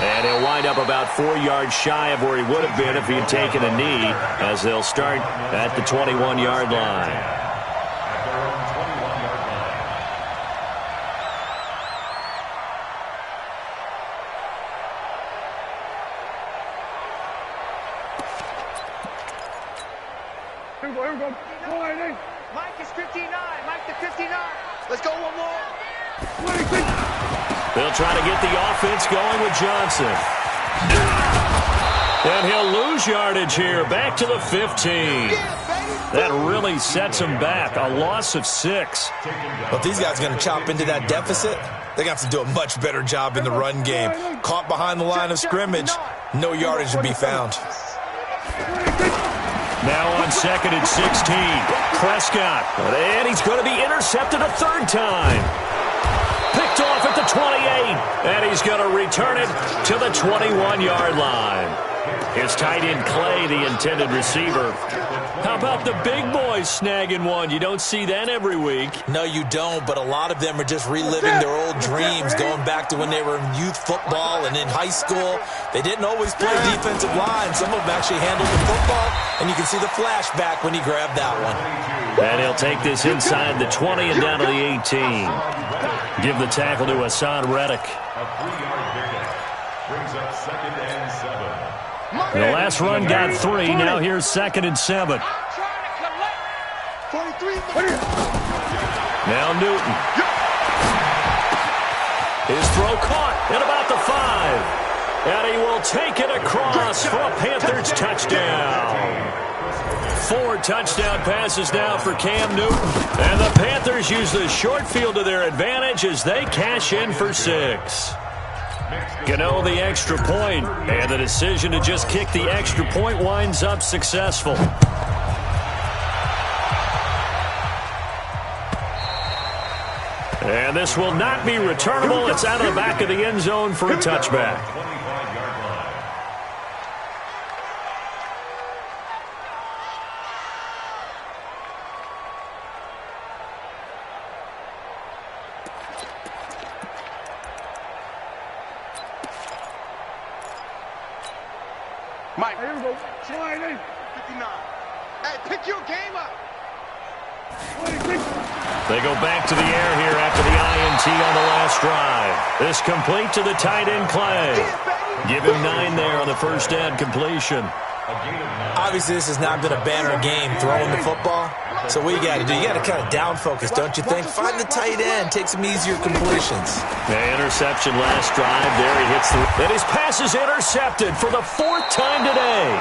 And he'll wind up about 4 yards shy of where he would have been if he had taken a knee, as they'll start at the 21-yard line. Here we go. Mike is 59. Mike to 59. Let's go one more. They'll try to get the offense going with Johnson. And he'll lose yardage here. Back to the 15. That really sets him back. A loss of 6. But these guys are going to chop into that deficit. They're going to have to do a much better job in the run game. Caught behind the line of scrimmage, no yardage to be found. Now on 2nd and 16. Prescott. And he's going to be intercepted a 3rd time. Picked off at the 28. And he's going to return it to the 21-yard line. His tight end Clay, the intended receiver. How about the big boys snagging one? You don't see that every week. No, you don't, but a lot of them are just reliving their old dreams, going back to when they were in youth football and in high school. They didn't always play defensive line. Some of them actually handled the football, and you can see the flashback when he grabbed that one. And he'll take this inside the 20 and down to the 18. Give the tackle to Hassan Reddick. A 3-yard pickup brings up 2nd and 7. The last run got 3. Now here's 2nd and 7. Now Newton. His throw caught at about the 5. And he will take it across for a Panthers touchdown. 4 touchdown passes now for Cam Newton. And the Panthers use the short field to their advantage as they cash in for 6. Gano the extra point, and the decision to just kick the extra point winds up successful. And this will not be returnable. It's out of the back of the end zone for a touchback. Mike, here we go. 59. Hey, pick your game up. They go back to the air here after the INT on the last drive. This complete to the tight end, Clay. Give him 9 there on the first down completion. Obviously, this has not been a banner game throwing the football. So what you got to do, you got to kind of down focus, don't you think? Find the tight end, take some easier completions. The interception last drive. There he hits the... And his pass is intercepted for the 4th time today.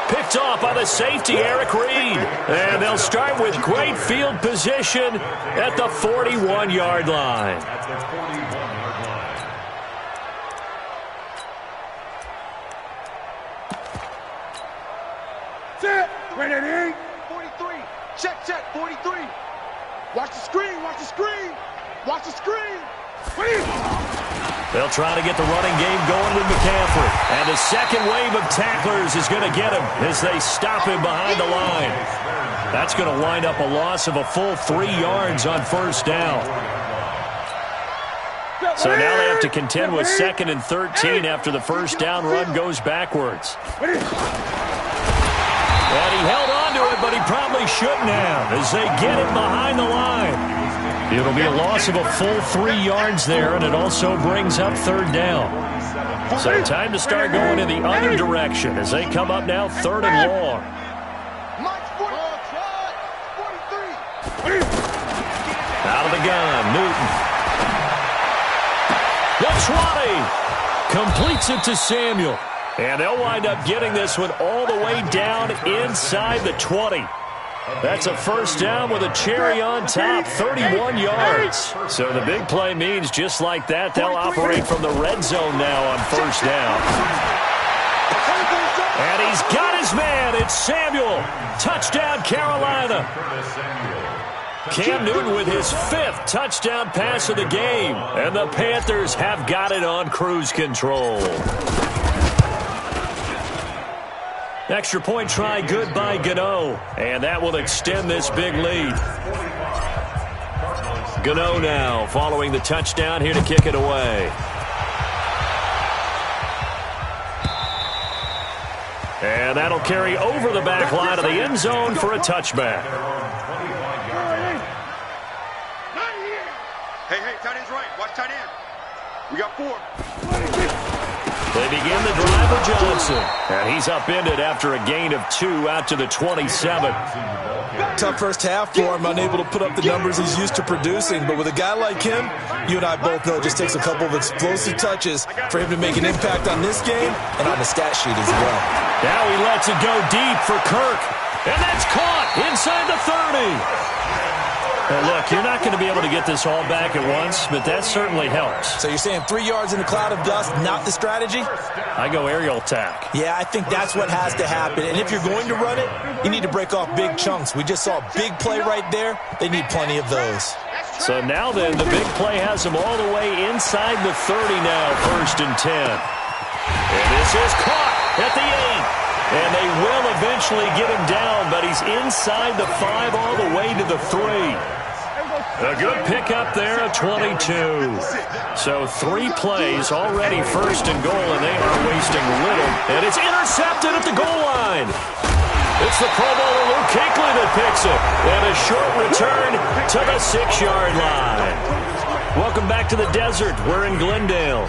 Picked off by the safety, Eric Reed. And they'll start with great field position at the 41-yard line. Set. Ready, 43. Check, 43. Watch the screen, watch the screen. Watch the screen. They'll try to get the running game going with McCaffrey. And the second wave of tacklers is going to get him as they stop him behind the line. That's going to wind up a loss of a full 3 yards on first down. So now they have to contend with 2nd and 13 after the first down run goes backwards. And he held on to it, but he probably shouldn't have as they get him behind the line. It'll be a loss of a full 3 yards there, and it also brings up 3rd down. So time to start going in the other direction as they come up now 3rd and long. Out of the gun, Newton. The 20 completes it to Samuel. And they'll wind up getting this one all the way down inside the 20. That's a first down with a cherry on top, 31 yards. So the big play means just like that, they'll operate from the red zone now on first down. And he's got his man. It's Samuel. Touchdown, Carolina. Cam Newton with his 5th touchdown pass of the game. And the Panthers have got it on cruise control. Extra point try good by Gano, and that will extend this big lead. Gano now following the touchdown here to kick it away. And that'll carry over the back line of the end zone for a touchback. Hey, tight end's right. Watch tight end. We got 4. They begin the drive with Johnson. And he's upended after a gain of 2 out to the 27. Tough first half for him, unable to put up the numbers he's used to producing. But with a guy like him, you and I both know it just takes a couple of explosive touches for him to make an impact on this game and on the stat sheet as well. Now he lets it go deep for Kirk. And that's caught inside the 30. Well, look, you're not going to be able to get this all back at once, but that certainly helps. So you're saying 3 yards in a cloud of dust, not the strategy? I go aerial attack. Yeah, I think that's what has to happen. And if you're going to run it, you need to break off big chunks. We just saw a big play right there. They need plenty of those. So now then, the big play has them all the way inside the 30 now, 1st and 10. And this is caught at the 8. And they will eventually get him down, but he's inside the 5 all the way to the 3. A good pickup there at 22. So 3 plays already 1st and goal, and they are wasting little. And it's intercepted at the goal line. It's the Pro Bowler Luke Kuechly that picks it. And a short return to the 6-yard line. Welcome back to the desert. We're in Glendale.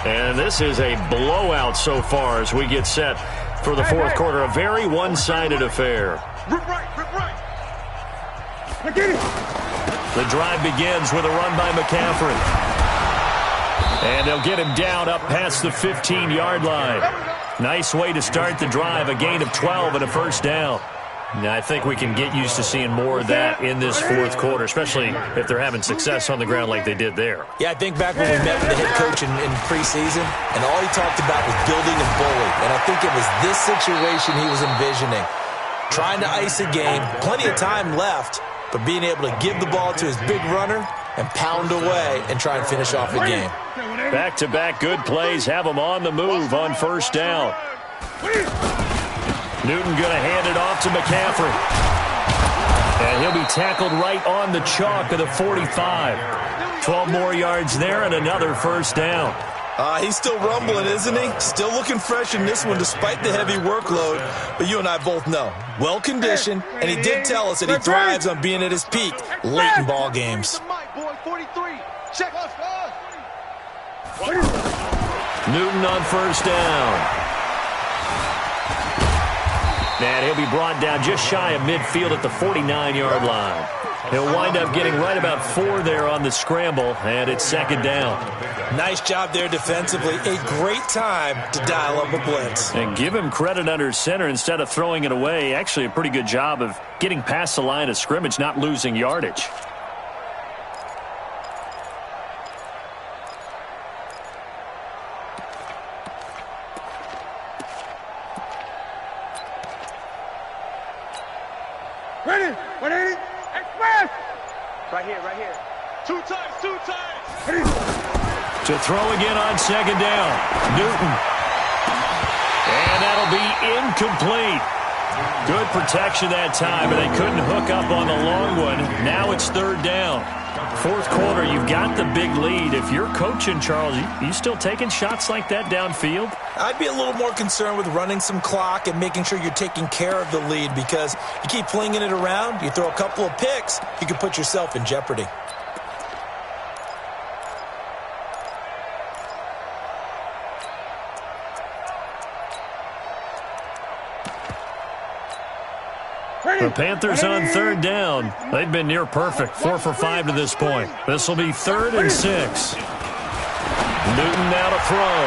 And this is a blowout so far as we get set for the 4th quarter. A very one-sided affair. Rip right. The drive begins with a run by McCaffrey. And they'll get him down up past the 15-yard line. Nice way to start the drive, a gain of 12 and a first down. Now, I think we can get used to seeing more of that in this 4th quarter, especially if they're having success on the ground like they did there. Yeah, I think back when we met with the head coach in preseason, and all he talked about was building a bully. And I think it was this situation he was envisioning. Trying to ice a game, plenty of time left, but being able to give the ball to his big runner and pound away and try and finish off the game. Back-to-back good plays have him on the move on first down. Newton going to hand it off to McCaffrey. And he'll be tackled right on the chalk of the 45. 12 more yards there and another first down. He's still rumbling, isn't he? Still looking fresh in this one despite the heavy workload. But you and I both know, well-conditioned, and he did tell us that he thrives on being at his peak late in ball games. Newton on first down. And he'll be brought down just shy of midfield at the 49-yard line. He'll wind up getting right about 4 there on the scramble, and it's second down. Nice job there defensively. A great time to dial up a blitz. And give him credit under center instead of throwing it away. Actually, a pretty good job of getting past the line of scrimmage, not losing yardage. Ready, 180, express! Right here. Two times. Ready. To throw again on second down. Newton. And that'll be incomplete. Good protection that time, but they couldn't hook up on the long one. Now it's third down. Fourth quarter, you've got the big lead. If you're coaching, Charles, you still taking shots like that downfield? I'd be a little more concerned with running some clock and making sure you're taking care of the lead, because you keep flinging it around, you throw a couple of picks, you can put yourself in jeopardy. The Panthers on third down. They've been near perfect, 4 for 5 to this point. This will be 3rd and 6. Newton now to throw.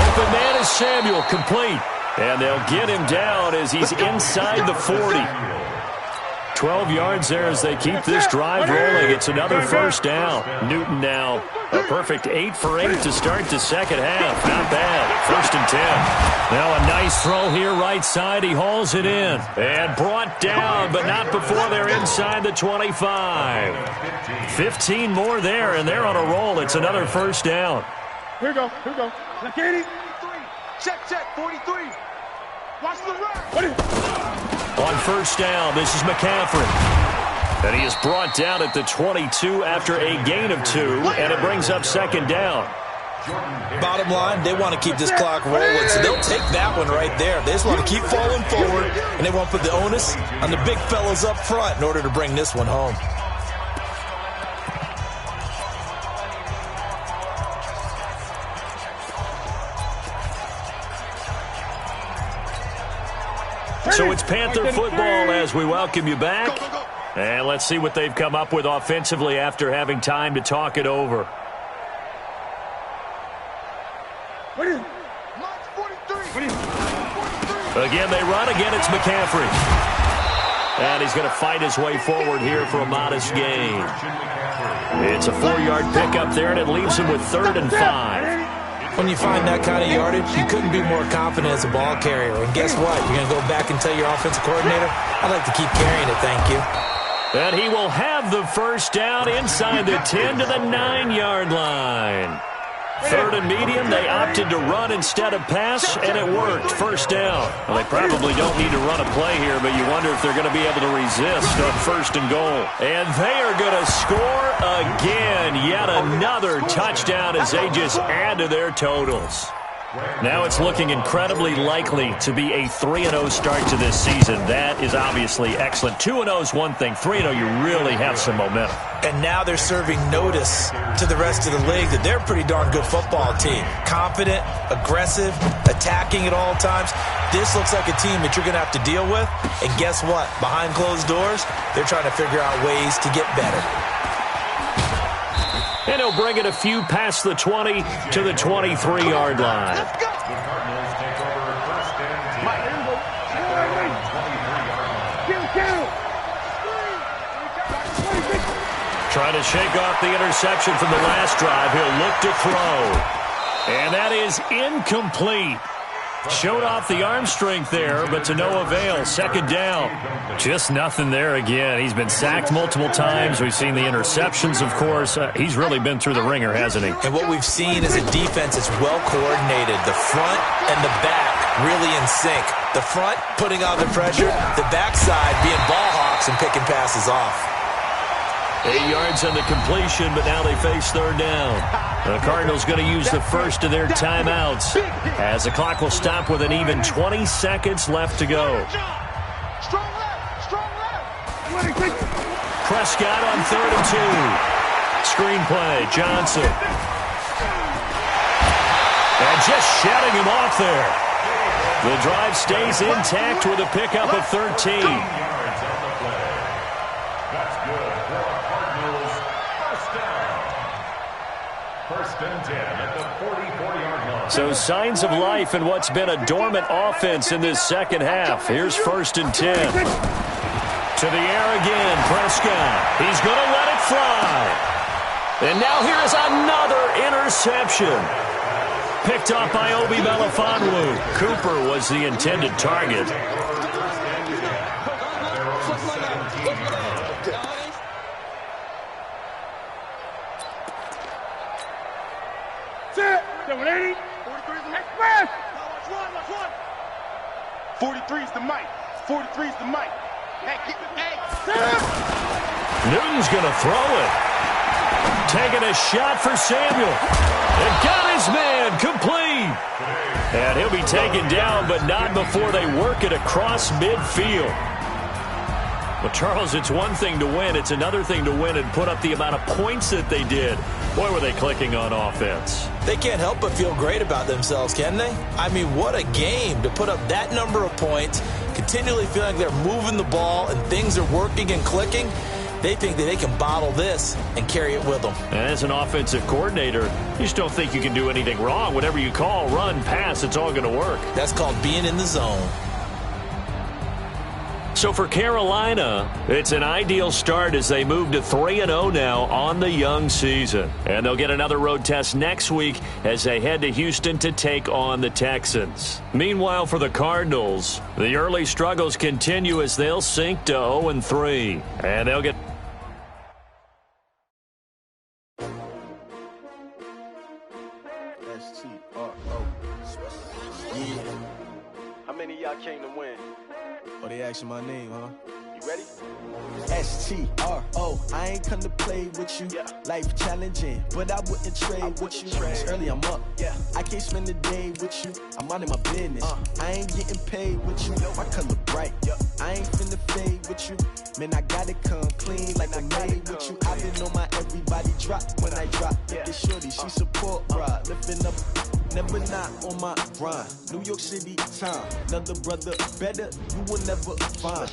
Open man is Samuel, complete. And they'll get him down as he's inside the 40. 12 yards there as they keep this drive rolling. It's another first down. Newton now a perfect 8 for 8 to start the second half. Not bad. 1st and 10. Now a nice throw here right side. He hauls it in. And brought down, but not before they're inside the 25. 15 more there, and they're on a roll. It's another first down. Here we go. Look, 80. Check, 43. Watch the run. On first down, this is McCaffrey. And he is brought down at the 22 after a gain of 2, and it brings up second down. Bottom line, they want to keep this clock rolling, so they'll take that one right there. They just want to keep falling forward, and they want to put the onus on the big fellas up front in order to bring this one home. So it's Panther football as we welcome you back. And let's see what they've come up with offensively after having time to talk it over. Again, they run. Again, it's McCaffrey. And he's going to fight his way forward here for a modest gain. It's a 4-yard pickup there, and it leaves him with 3rd and 5. When you find that kind of yardage, you couldn't be more confident as a ball carrier. And guess what? You're going to go back and tell your offensive coordinator, I'd like to keep carrying it, thank you. And he will have the first down inside the 10 to the 9-yard line. 3rd and medium, they opted to run instead of pass, and it worked. First down. Well, they probably don't need to run a play here, but you wonder if they're going to be able to resist on 1st and goal. And they are going to score again. Yet another touchdown as they just add to their totals. Now it's looking incredibly likely to be a 3-0 start to this season. That is obviously excellent. 2-0 is one thing. 3-0, you really have some momentum. And now they're serving notice to the rest of the league that they're a pretty darn good football team. Confident, aggressive, attacking at all times. This looks like a team that you're going to have to deal with. And guess what? Behind closed doors, they're trying to figure out ways to get better. And he'll bring it a few past the 20 to the 23-yard line. Trying to shake off the interception from the last drive. He'll look to throw. And that is incomplete. Showed off the arm strength there, but to no avail. Second down. Just nothing there again. He's been sacked multiple times. We've seen the interceptions, of course. He's really been through the ringer, hasn't he? And what we've seen is a defense that's well coordinated. The front and the back really in sync. The front putting on the pressure. The backside being ball hawks and picking passes off. 8 yards on the completion, but now they face third down. The Cardinals going to use the first of their timeouts as the clock will stop with an even 20 seconds left to go. Prescott on 3rd and 2. Screenplay, Johnson. And just shutting him off there. The drive stays intact with a pickup of 13. That's good for the Cardinals. First and 10 at the 44-yard line. So signs of life in what's been a dormant offense in this second half. Here's 1st and 10. To the air again, Prescott. He's going to let it fly. And now here is another interception. Picked off by Obi Melifonwu. Cooper was the intended target. Sit. 780. 43 is the express. Watch one. 43 is the mic. 43 is the mic. Hey, Newton's going to throw it. Taking a shot for Samuel. It got his man complete. And he'll be taken down, but not before they work it across midfield. Well, Charles, it's one thing to win. It's another thing to win and put up the amount of points that they did. Boy, were they clicking on offense. They can't help but feel great about themselves, can they? I mean, what a game to put up that number of points, continually feeling like they're moving the ball and things are working and clicking. They think that they can bottle this and carry it with them. And as an offensive coordinator, you just don't think you can do anything wrong. Whatever you call, run, pass, it's all going to work. That's called being in the zone. So for Carolina, it's an ideal start as they move to 3-0 now on the young season. And they'll get another road test next week as they head to Houston to take on the Texans. Meanwhile, for the Cardinals, the early struggles continue as they'll sink to 0-3. And they'll get... How many of y'all came to win? Oh, they asking my name, huh? You ready? S-T-R-O, I ain't come to play with you. Life challenging, but I wouldn't trade with you. It's early, I'm up. I can't spend the day with you. I'm minding my business. I ain't getting paid with you. My color bright. I ain't finna fade with you. Man, I gotta come clean like I made with you. I've been on my everybody drop when I drop. Look at shorty, she support, bruh. Lifting up, never not on my grind. New York City time, another brother better, you will never find.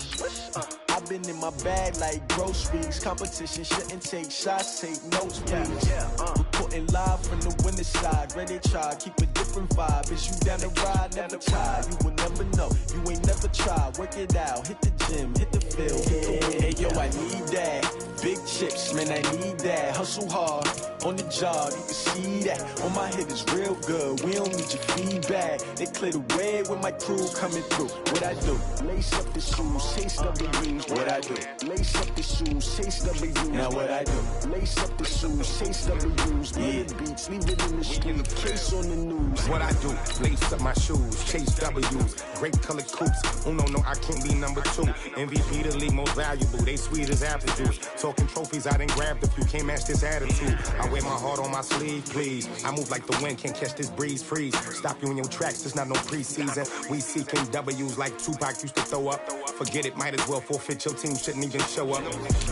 I've been in my bag like groceries. Competition shouldn't take shots, take notes, please. Reporting live from the winning side. Ready to try, keep a different vibe. Is you down the ride, never try. You will never know, you ain't never tried. Work it out, hit the gym, hit the field, hit the win. Hey yo, I need that. Big chips, man, I need that. Hustle hard, on the job, you can see that. On my hit is real good, we don't need your feedback. They clear the way with my crew coming through. What I do? Lace up the shoes, chase W's. What I do? Lace up the shoes, chase W's. Now what I do? Lace up the shoes, chase W's. Yeah, beats, leave it in the street, case on the news. What I do? Lace up my shoes, chase W's. Great colored coops. No, I can't be number 2. MVP the league most valuable. They sweet as apple juice. Talking trophies, I done grabbed a few. Can't match this attitude. I wear my heart on my sleeve, please. I move like the wind, can't catch this breeze, freeze. Stop you in your tracks, it's not no preseason. We seeking W's like Tupac used to throw up. Forget it, might as well forfeit. Your team shouldn't even show up.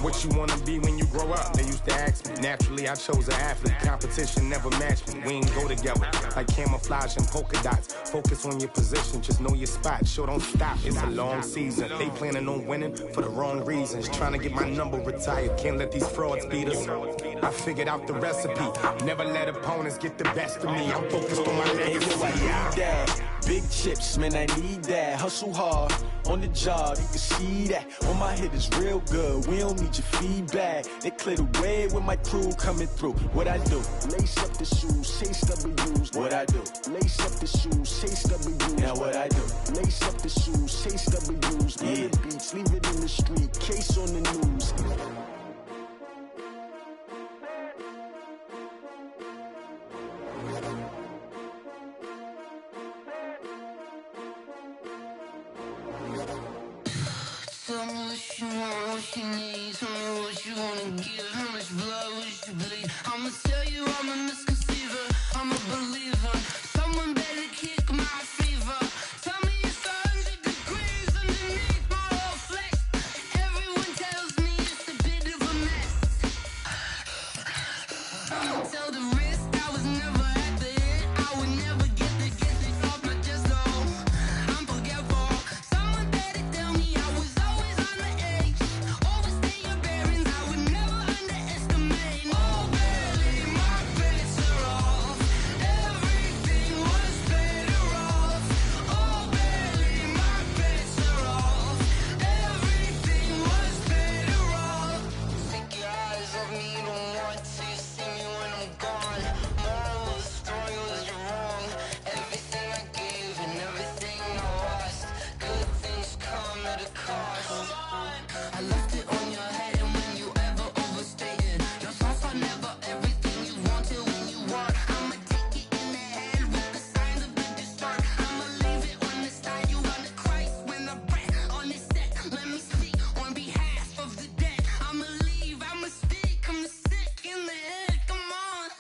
What you wanna be when you grow up? They used to ask me. Naturally, I chose an athlete. Competition never matched me. We ain't go together like camouflage and polka dots. Focus on your position, just know your spot. Sure, don't stop. It's a long season. They planning on winning for the wrong reasons. Trying to get my number retired. Can't let these frauds beat us. I figured out the recipe. Never let opponents get the best of me. I'm focused on my legacy. Big chips, man, I need that. Hustle hard, on the job, you can see that. On my hit is real good, we don't need your feedback. They clear the way with my crew coming through. What I do? Lace up the shoes, chase W's. What I do? Lace up the shoes, chase W's. Now what I do? Lace up the shoes, chase W's. Yeah, beats, leave it in the street, case on the news. Tell me what you want, what you need. Tell me what you wanna give? How much blood would you bleed? I'ma tell you I'm a misconceiver, I'm a believer. Someone better kick my fever. Tell me it's 100 degrees underneath my whole flesh. Everyone tells me it's a bit of a mess. I'ma tell the risk I was never at the end. I would never get this off my chest though. I'm forgetful. Someone better tell me I was always on the edge. Overstay your bearings, I would never underestimate. Oh baby, my bets are off. Everything was better off. Oh baby, my bets are off. Everything was better off. Take your eyes off me, don't want to see me when I'm gone. Moral of the story was you're wrong. Everything I gave and everything I lost. Good things come at a cost. I left it on your head, and when you ever overstay it, your thoughts are never everything you wanted when you want. I'ma take it in the head with the signs of the distort. I'ma leave it on the side. You on the Christ when I breath on this set. Let me speak on behalf of the dead. I'ma leave, I'ma speak. I'm sick in the head. Come on,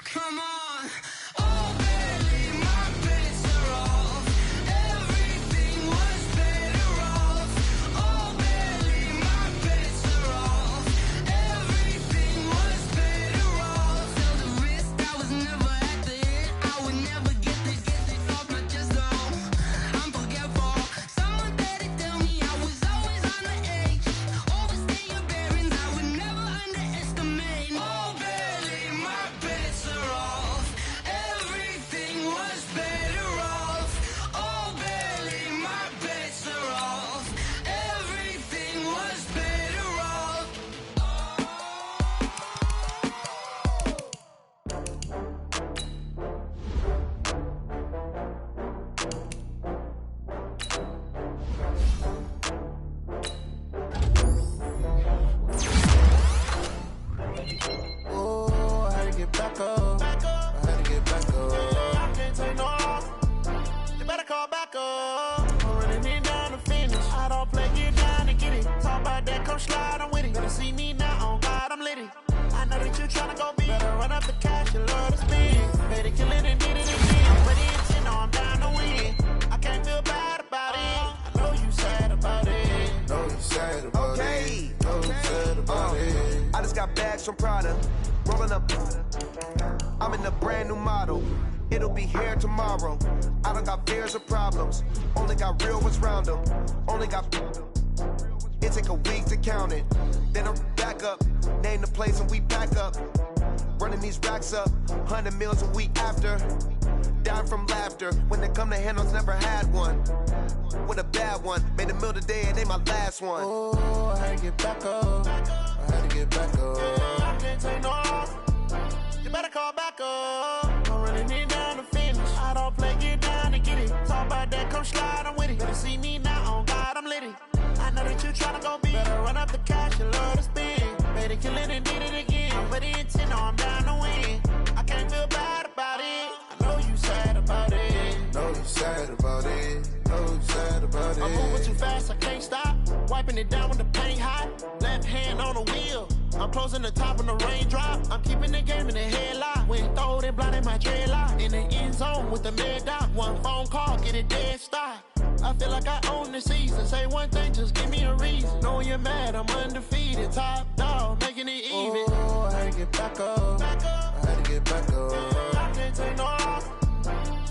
come on. Oh baby, my bets are off. Everything was better off. Oh baby, my bets are off. Everything was better off. Tell the risk I was never at the end. I would never get this off my chest though. I'm forgetful. Someone better tell me I was always on the edge. Overstay your bearings, I would never underestimate. Oh baby, my bets are off. Everything was better off. Oh baby, my bets are off. Everything was better off. Oh, I had to get back up. I had to get back up. I can't take no loss. You better call back up. I'm running it down to finish. I don't play, get down and get it. Talk about that, come slide, I'm with it. Better see me now, on God, I'm litty. I know that you tryna go big. Better run up the cash, you love to spend. Better kill it and did it again. But it's in, I'm down to win. I can't feel bad about it. I know you sad about it. Know you sad about it. Know you sad about it. I just got bags from Prada. Rolling up. I'm in a brand new model. It'll be here tomorrow. I don't got fears or problems. Only got real ones round them. Only got. It take a week to count it. Then I'm back up. Name the place and we back up. Running these racks up. 100 meals a week after. Dying from laughter. When it come to handles, never had one. With a bad one. Made a meal today and ain't my last one. Oh, I had to get back up. I had to get back up. I can't take no loss. You better call back up. I'm running it down to finish. I don't play, get down and get it. Talk about that, come slide, I'm with it. Better see me now, on God, I'm litty. I know that you tryna go big. Better run up the cash, you love to spend. Better kill it and did it again. I'm with the intent, no, I'm down to win. I can't feel bad about it. I know you sad about it. Know you sad about it. Know you sad about it. I'm moving too fast, I can't stop. Wiping it down with the paint hot. Left hand on the wheel. I'm closing the top on the raindrop. I'm keeping the game in the headlock. When throwed and blinded my dreadlock. In the end zone with the mad dot. One phone call, get a dead stop. I feel like I own the season. Say one thing, just give me a reason. Knowing you're mad, I'm undefeated. Top dog, making it even. Oh, I had to get back up. I had to get back up. I can't take no loss.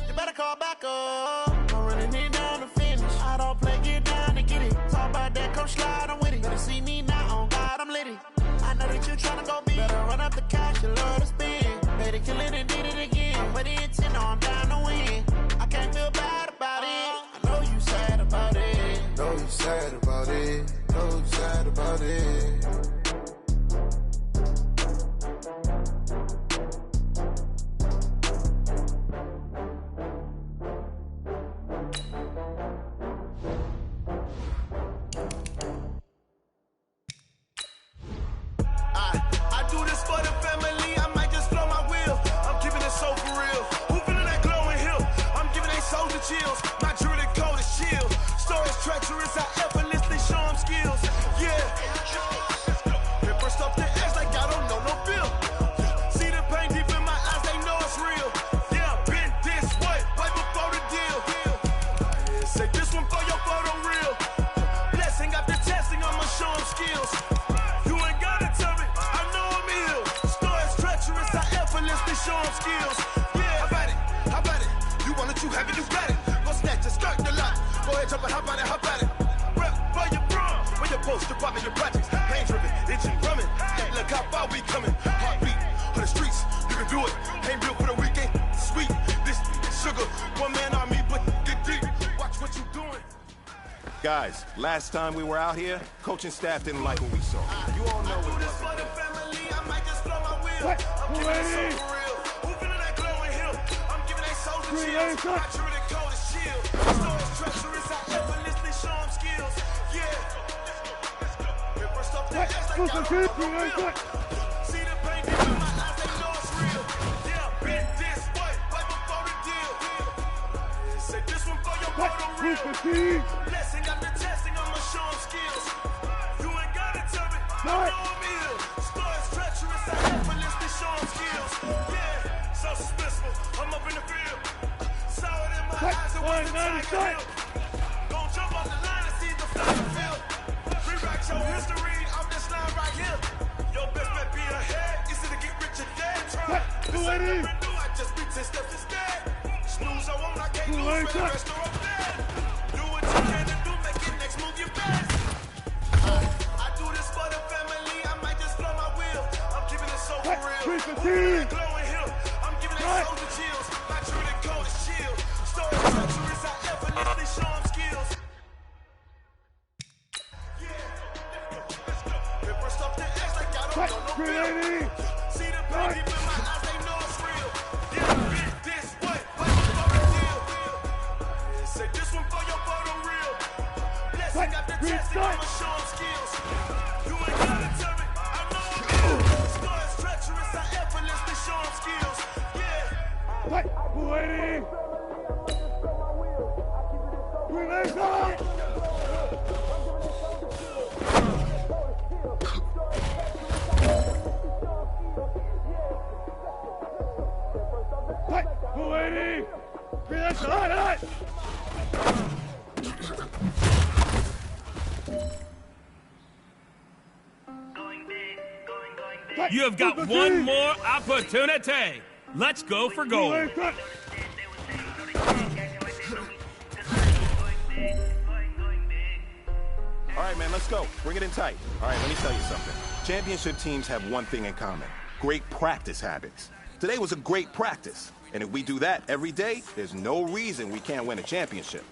You better call back up. I'm running it down to finish. I don't play, get down and get it. Talk about that, come slide, I'm with it. Better see me now, on God, I'm litty. I know that you tryna go big. Better run up the cash, you love to spend. Better kill it and did it again. But the intent, no, I'm down to win. I can't feel bad about it. I know you sad about it. Know you sad about it. Know you sad about it. I do this for the family, I might just blow my wheel. I'm keeping it so for real. Who feeling that glowing hill? I'm giving they soldier chills. My jewelry code is chill. Stories treacherous, I effortlessly show them skills. Yeah. you have it, you got it. Go snatch it, skirt the lot. Go ahead, jump it, hop on it. Rep for your bro. When your post, department, your projects. Pain driven, engine drumming. Look how far we coming. Heartbeat on the streets, you can do it. Ain't built for the weekend. Sweet, this sugar. One man army, but get deep. Watch what you doing. Guys, last time we were out here, coaching staff didn't like what we saw. You all know what it was. For the family, I might just blow my wheel. I'm giving it so for real. Who feeling that glowing hill? I'm giving they souls the chills. Not true, they cold as chill. Stories treacherous, I effortlessly show them skills. Yeah. First off their ass like y'all don't know real. See the pain deep in my eyes, they know it's real. Yeah, been this way, right before the deal. Say this one for your photo real. Blessing after testing, I'ma show them skills. You ain't gotta tell me, I know I'm ill. Stories treacherous, I effortlessly show them skills. Yeah, so suspenseful, I'm up in the field. Saw it in my eyes, it was the tiger hill. Don't jump off the line and see the flying field. Rewrite your history off this line right here. Your best bet be ahead, easy to get rich or dead. Try this ain't never new, I just be 10 steps instead. Snooze, I won't, I can't lose, for the rest of them dead. Do what you can to do, make it next move your best. I do this for the family, I might just blow my wheel. I'm keeping it so for real. Who feeling glowing hill? I'm giving that soldier chills. Not true, they cold as chill. Story treacherous, I effortlessly show them skills. First off the edge like I don't know no real. See the pain deep in my eyes, they know it's real. Yeah, been this way, right before the deal. Say this one for your photo real. Blessing after testing, I'ma show them skills. You ain't gotta tell me, I know I'm ill. Stories treacherous, I effortlessly show them skills. Yeah. Waiting. Release up. Waiting. Relax, hot. You have got one more opportunity. Let's go for gold. All right, man, let's go. Bring it in tight. All right, let me tell you something. Championship teams have one thing in common: great practice habits. Today was a great practice, and if we do that every day, there's no reason we can't win a championship.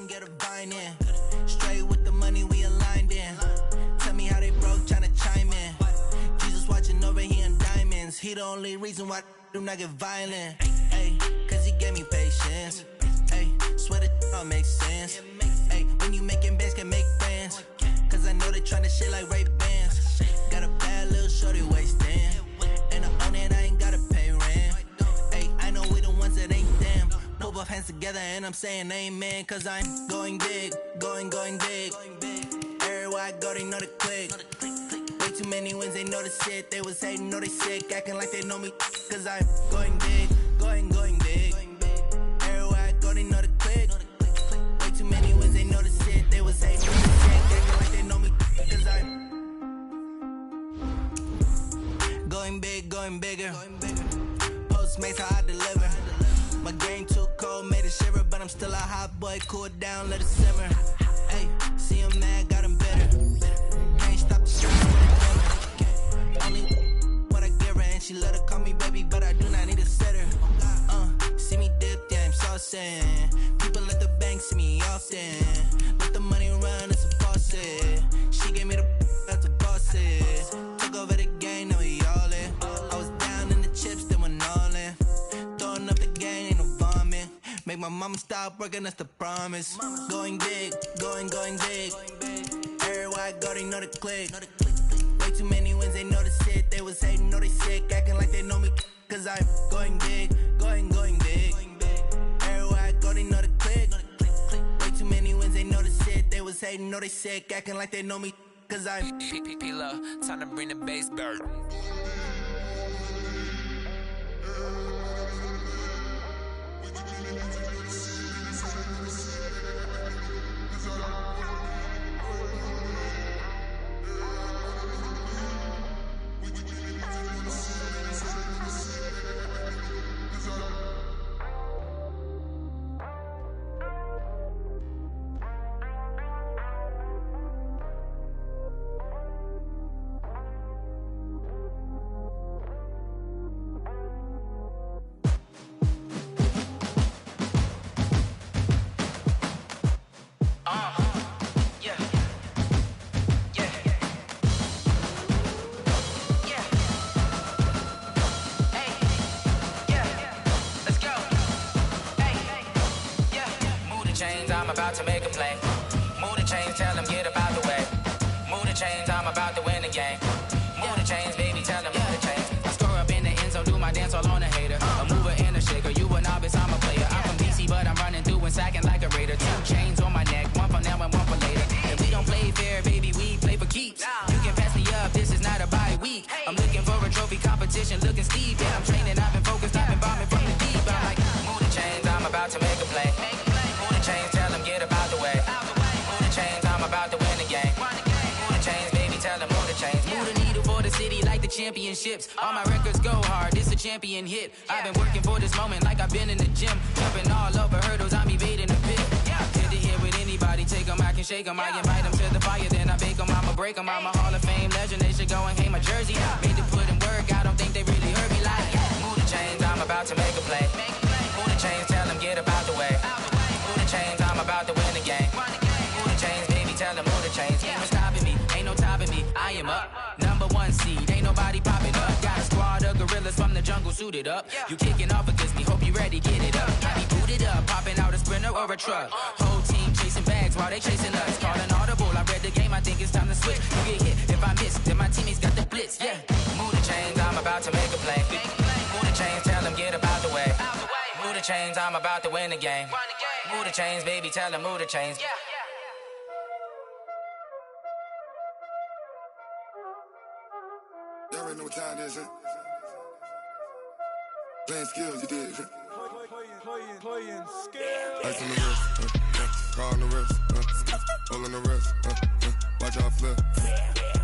Get a vine in. Straight with the money we aligned in. Tell me how they broke, tryna chime in. Jesus watching over here in diamonds. He the only reason why do not get violent. Ay, cause he gave me patience. Ay, swear that all makes sense. Ay, when you making bands can make friends. Cause I know they tryna shit like Ray Bans. Got a bad little shorty wasting. And I own it, I ain't gotta pay rent. Ay, I know we the ones that ain't them. Pull both hands together and I'm saying amen. Cause I'm going big, going big. Everywhere I go, they know the click. Way too many wins, they know the shit. They was hating, know they sick, acting like they know me. Cause I'm going big, going big. Everywhere I go, they know the click. Way too many wins, they know the shit. They was hating, know the sick, acting like they know me. Cause I'm going big, going bigger. Postmates, how I deliver. My game too cold, made it shiver, but I'm still a hot boy. Cool it down, let it simmer. Hey, see him mad, got him bitter. Can't stop the shit with a dimmer. Only what I give her, and she let her call me baby, but I do not need a sitter. See me dip, yeah, I'm saucing. People at the bank see me often. Let the money run, it's a faucet. She gave me the that's a boss it. Took over the game, now we all in. I was down in the chips, then went all in. Throwing up the game, ain't no vomit. Make my mama stop working, that's the promise. Going big, going big. Everywhere I go, they know the click. Way too many wins, they know the shit. They was hating, know they sick, acting like they know me. Cause I'm going big, going big. Everywhere I go, they know the click. Way too many wins, they know the shit. They was hating, know they sick, acting like they know me. Cause I'm P-P-P-Love, time to bring the bass bird. about to make a play. Move the chains, tell them get about the way. Move the chains, I'm about to win the game. Move the chains, baby, tell them move the chains. I score up in the end zone, do my dance all on a hater. A mover and a shaker, you a novice, I'm a player. I'm from DC, but I'm running through and sacking like a raider. 2 chains on my neck, one for now and one for later. And we don't play fair, baby, we play for keeps. You can pass me up, this is not a bye week. I'm looking for a trophy competition, looking steep. Yeah, I'm training, I've been focused, I've been bombing from the deep. I'm like, move the chains, I'm about to make a play. Move the chains, tell them get about the way. Move the chains, I'm about to win the game. Move the chains, baby, tell them move the chains. Move the needle for the city like the championships. All my records go hard, this a champion hit. I've been working for this moment like I've been in the gym. Jumping all over hurdles, I'm evading the pit. Hit the hit with anybody, take them, I can shake them. I invite them to the fire, then I bake them, I'ma break them. I'm a Hall of Fame legend, they should go and hang my jersey. Made to put in work, I don't think they really heard me like, move the chains, I'm about to make a play. Move the chains, tell them get about the way. Move the chains, I'm about to win the game. Move the chains, baby, tell them move the chains. Ain't no stopping me, ain't no topping me, I am up. Number 1 seed, ain't nobody popping up. Got a squad of gorillas from the jungle suited up. You kicking off against me, hope you ready, get it up. I be booted up, popping out a sprinter or a truck. Whole team chasing bags while they chasing us. Calling audible, I read the game, I think it's time to switch. You get hit, if I miss, then my teammates got the blitz, yeah. Move the chains, I'm about to make a play. Move the chains, tell them get about the way. Move the chains, I'm about to win the game. Move the chains, baby, tell them move the chains. Y'all already know what time it is, huh? Playing skills, you did. Playing skills. Ice on the wrist, car on the wrist, hole in the wrist, watch out flip,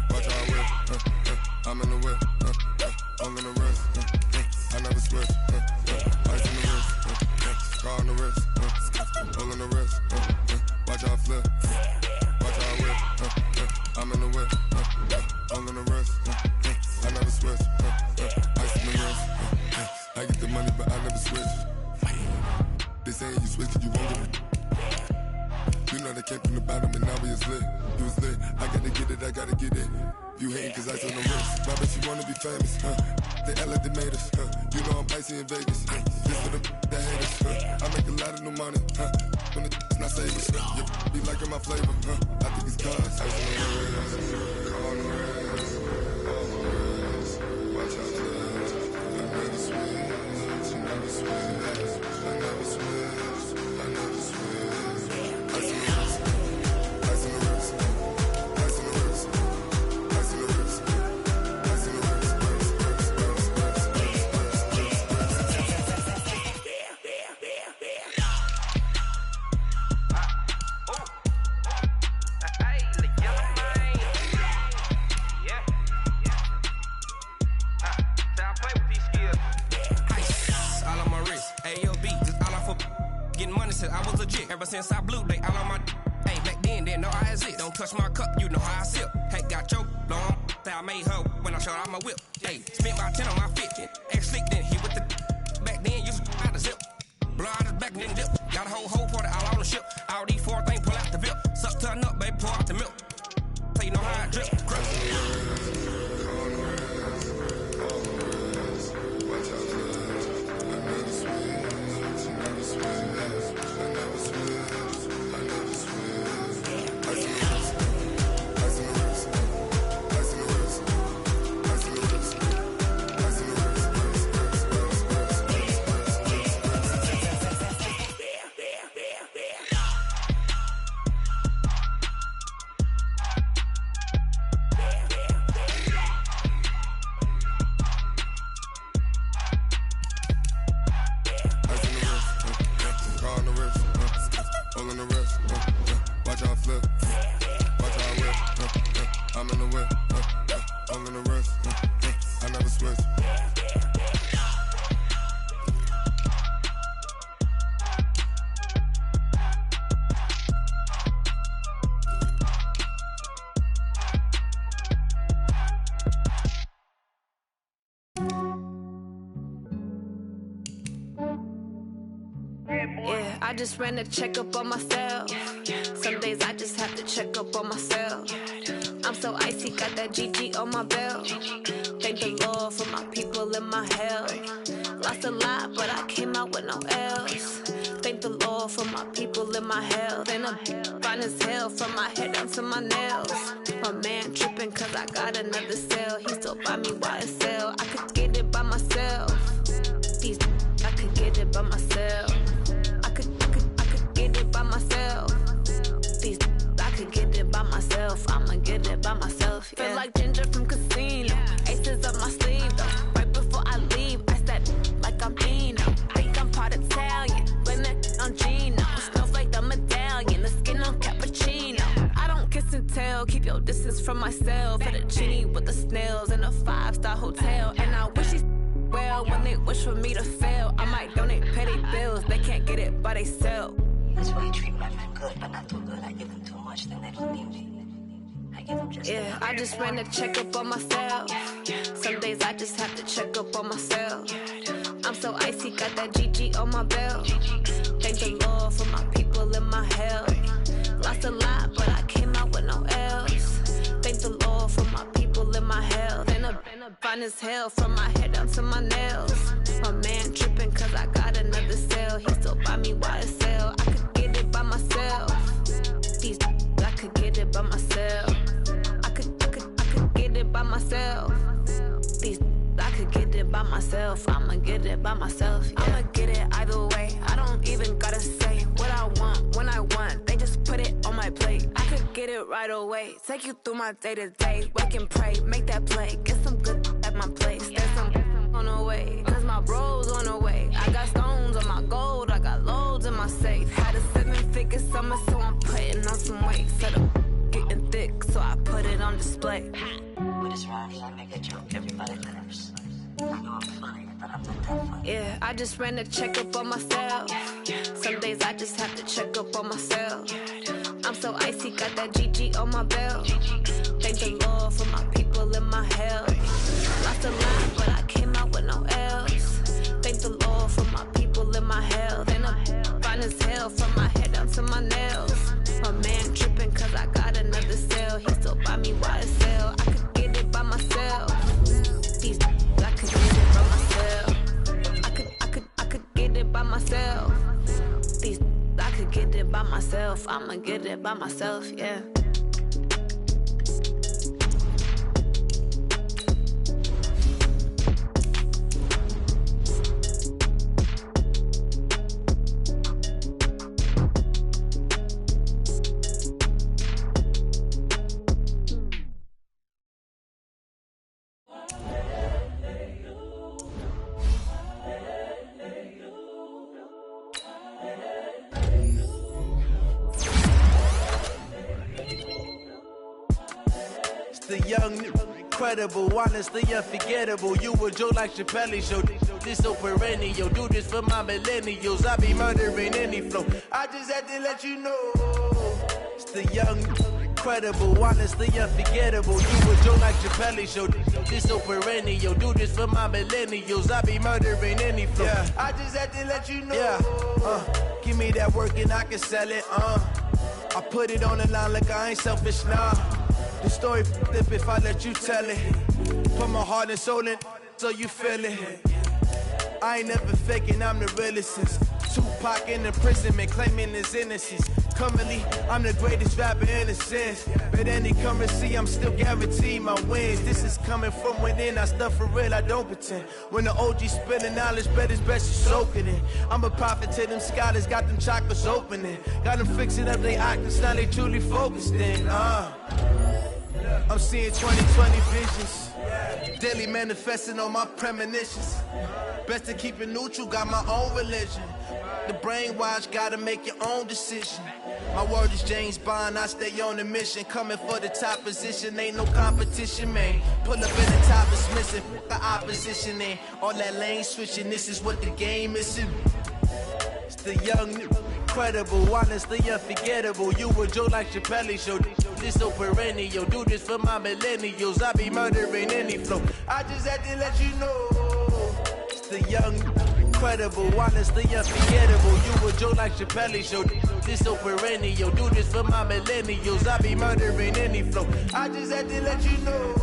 watch out whip, I'm in the whip, hole in the wrist, I never switch, ice on the wrist, car on the wrist, hole in the wrist, watch out flip, watch out whip, I'm in the whip, hole in the wrist, I never switch, ice on the wrist, I get the money but I never switch. They saying you switch and you won't get it. You know they came from the bottom and now we is lit. You was lit, I gotta get it, I gotta get it. You hating cause ice on the wrist. My bitch, you wanna be famous, They act like they made us, You know I'm icy in Vegas, This for the that hate us, I make a lot of new money, When it's not savers, You be liking my flavor, I think it's cause ice on the wrist, on the wrist, on the wrist. Watch out, I never switch, I never switch. I never switch, I never switch. Ice on the wrist, ice on the wrist, ice on the wrist, ice on the wrist, ice on the wrist, I was legit. Ever since I blew, they all on my hey, back then, didn't know I exist. Don't touch my cup, you know how I sip. Hey, got your long, say I made her when I showed out my whip. Hey, spent my 10 on my 50. Ex-slick, then he with the back then, used to out the zip. Blow out his back, then dip. Got a whole party all on the ship. All these 4 things, pull out the VIP. Suck to a nut, baby, pour out the milk. So you know how I drip. I just ran a checkup on myself. Some days I just have to check up on myself. I'm so icy, got that GG on my belt. Thank the Lord for my people and my health. Lost a lot, but I came out with no L's. Thank the Lord for my people in my health. And I'm fine as hell from my head down to my nails. My man tripping cause I got another cell. He still buy me YSL. I could get it by myself. These I could get it by myself. I could get it by myself. These I could get it by myself. I'ma get it by myself. Yeah. Feel like Ginger from Casino. Aces up my sleeve though. Right before I leave, I step like I'm Dino. Think I'm part Italian. Blame that on Gino. Smells like the medallion. The skin on cappuccino. I don't kiss and tell. Keep your distance from myself. At a genie with the snails in a 5-star hotel. And I wish he's well when they wish for me to fail. I might donate petty bills. They can't get it by themselves. That's why you treat my friend good, but not too good. I give them too much, then they don't need me. I give them just yeah, I just ran a checkup on myself. Some days I just have to check up on myself. I'm so icy, got that GG on my belt. Thank the Lord for my people in my health. Lost a lot, but I came out with no else. Thank the Lord for my people in my health. And I'm fine as hell from my head down to my nails. My man tripping cause I got another cell. He still buy me YSL. I could get it by myself. These I could get it by myself. I could get it by myself. These I could get it by myself. I'ma get it by myself. Yeah. I'ma get it either way. I don't even gotta say what I want when I want. They just put it on my plate. I could get it right away. Take you through my day to day. Wake and pray, make that play. Get some good at my place. There's some on the way, cause my bro's on the way. I got stones on my gold. I got loads in my safe. Had a 7-figure summer, so I'm putting on some weight. Set up getting thick, so I put it on display. With this round here, I make a joke, everybody laughs. I know I'm funny, but I'm not that funny. Yeah, I just ran a checkup on myself. Some days I just have to check up on myself. I'm so icy, got that GG on my belt. Thank the Lord for my people in my health. Lost a lot, but I came out with no else. Thank the Lord for my people in my health. And I'm fine as hell from my head down to my nails. My man tripping cause I got another cell. He still buy me YSL. I could get it by myself. These I could get it by myself. I could get it by myself. These I could get it by myself. I'ma get it by myself, yeah. The young, incredible, honestly unforgettable. You a joke like Chappelle Show. This so perennial. Do this for my millennials. I be murdering any flow. I just had to let you know. It's the young, incredible, honestly unforgettable. You a joke like Chappelle Show. This so perennial. Do this for my millennials. I be murdering any flow. Yeah. I just had to let you know. Yeah. Give me that work and I can sell it. I put it on the line like I ain't selfish now. The story flip if I let you tell it. Put my heart and soul in so you feel it. I ain't never faking, I'm the realest since Tupac in imprisonment, claiming his innocence. Currently, I'm the greatest rapper in a sense. But any currency, I'm still guaranteed my wins. This is coming from within, I stuff for real, I don't pretend. When the OG spilling knowledge, bet it's best you soak it in. I'm a prophet to them scholars, got them chakras opening. Got them fixing up they octaves, now they truly focused in. I'm seeing 2020 visions, daily manifesting on my premonitions. Best to keep it neutral, got my own religion. The brainwash, gotta make your own decision. My word is James Bond, I stay on a mission. Coming for the top position, ain't no competition, man. Pull up in the top is missing, the opposition ain't. All that lane switching, this is what the game is. It's the young, incredible, honestly unforgettable. You a joke like Chappelle Show. This so perennial. Do this for my millennials. I be murdering any flow. I just had to let you know. It's the young, incredible, honestly unforgettable. You a joke like Chappelle Show. This so perennial. Do this for my millennials. I be murdering any flow. I just had to let you know.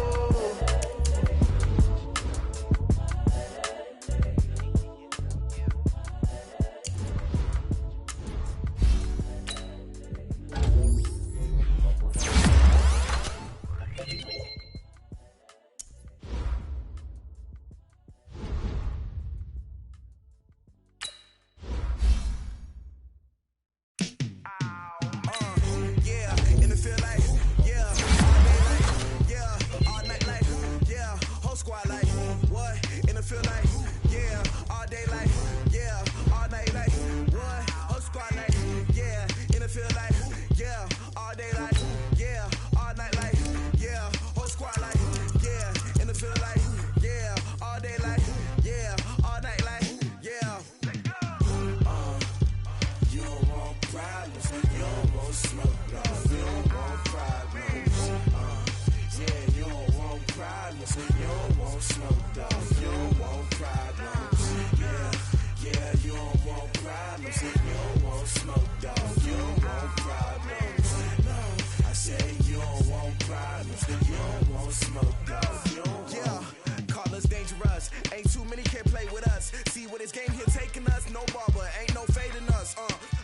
this game here taking us. No barber, ain't no fading us.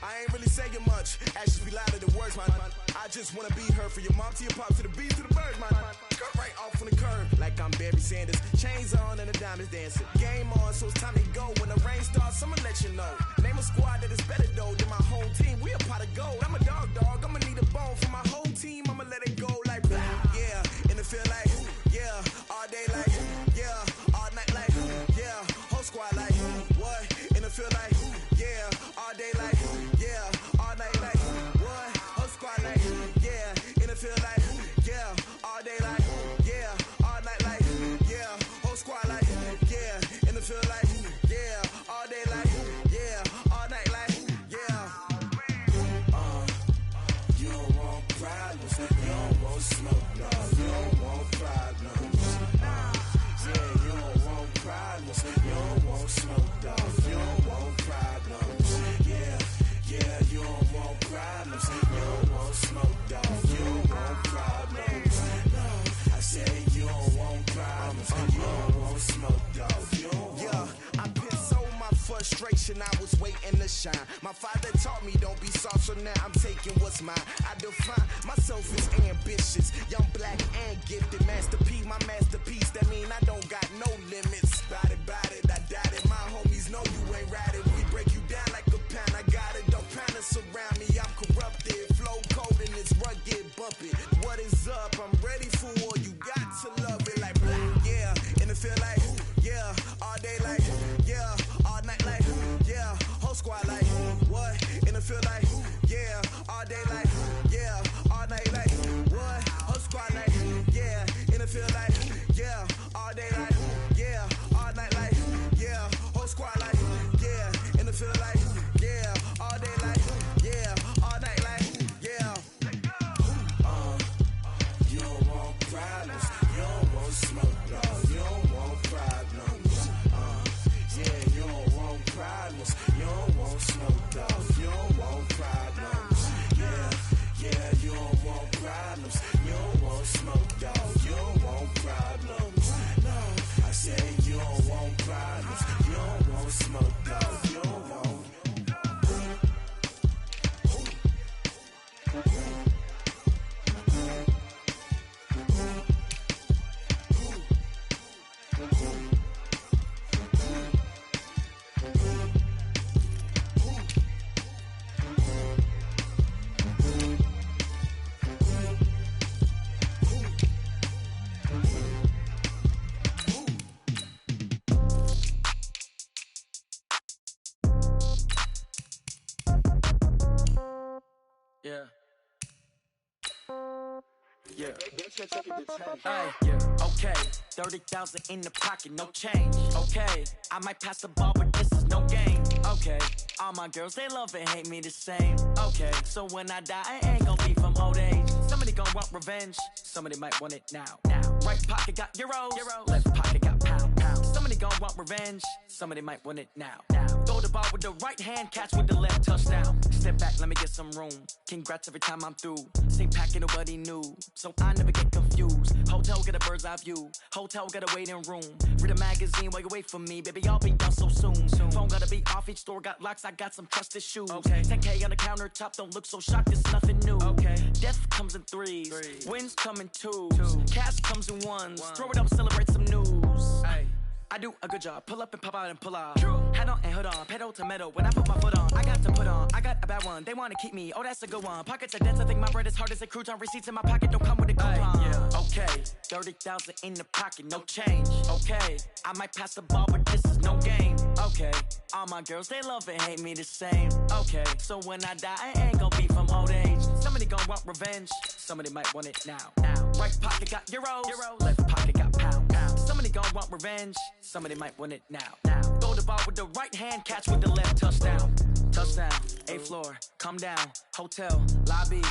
I ain't really saying much. Actions be louder than words, man. I just wanna be her for your mom to your pop to the beat to the bird, man. Cut right off on the curb like I'm Barry Sanders. Chains on and the diamonds dancing. Game on, so it's time to go. When the rain starts, I'ma let you know. Name a squad that is better though than my home team. We a pot of gold. I'm a dog. I'ma need a bone for my whole team. I'ma let it go like blah. Yeah, and it feel like yeah, all day like yeah, all night like yeah, whole squad like what? And it feel like yeah, all day like yeah, all night like what? Whole squad like yeah, and it feel like yeah, all day like yeah, all night like yeah, whole squad like yeah, and it feel like yeah, all day like yeah, all night like yeah. You don't want problems, you don't want smoke, no, you don't want problems. Yeah, you don't want problems, you don't want smoke, dog, you don't want problems. Yeah, you don't want problems, you don't want smoke, dog, you don't want problems. No, I said you don't want problems, you don't want smoke, dog, you don't want. Yeah, I pissed so my frustration, I was waiting to shine. My father taught me don't be soft, so now I'm taking what's mine. I define myself as ambitious, young, black, and gifted. Masterpiece, my masterpiece, that mean I don't got no limits. Bout it, I doubt it. My homies know you ain't ride it. We break you down like a pound, I got it. Don't pound us around me, I'm corrupted. Flow cold and it's rugged, bump it. What is up? I'm ready for war, you got to love it like blah. Yeah, and it feel like yeah, all day like yeah, all night like yeah, whole squad like what? And it feel like yeah, all day like yeah, all night like what? Whole squad like yeah, and it feel like yeah, all day like yeah, all night like yeah, whole squad like yeah, and it feel like yeah, all day like yeah, all night like yeah. You don't want problems, you don't want smoke, dog, you don't want problems. Yeah, you don't want problems, you don't want smoke, dog, you don't want problems. Yeah, you don't want problems, you don't want smoke, dog, you don't want problems. No, I said you don't want problems, you don't want smoke, dog, you don't want. Yeah. Hey, yeah. Okay, 30,000 in the pocket, no change. Okay, I might pass the ball, but this is no game. Okay, all my girls, they love and hate me the same. Okay, so when I die, I ain't gon' be from old age. Somebody gon' want revenge, somebody might want it now. Right pocket got euros, left pocket got pound. Somebody gon' want revenge, somebody might want it now. Throw the ball with the right hand, catch with the left, touchdown. Step back, let me get some room. Congrats every time I'm through. Same packet, nobody knew, so I never get confused. Hotel get a bird's eye view, hotel got a waiting room. Read a magazine while you wait for me, baby, I'll be done so soon. Phone gotta be off, each store got locks, I got some trusted shoes. 10K on the countertop, don't look so shocked, it's nothing new. Death comes in threes, wins come in twos, cash comes in ones. Throw it up, celebrate some news. I do a good job, pull up and pop out and pull out. Head on and hood on, pedal to metal. When I put my foot on, I got to put on. I got a bad one, they wanna keep me, oh that's a good one. Pockets are dense, I think my bread is hard as a crouton. Receipts in my pocket don't come with a coupon. Okay, 30,000 in the pocket, no change. Okay, I might pass the ball, but this is no game. Okay, all my girls, they love and hate me the same. Okay, so when I die, I ain't gon' be from old age. Somebody gon' want revenge, somebody might want it now. Right pocket got euros, left pocket got pound. Somebody gon' want revenge, somebody might want it now. Throw the ball with the right hand, catch with the left, touchdown. Touchdown, 8th floor, come down, hotel, lobby.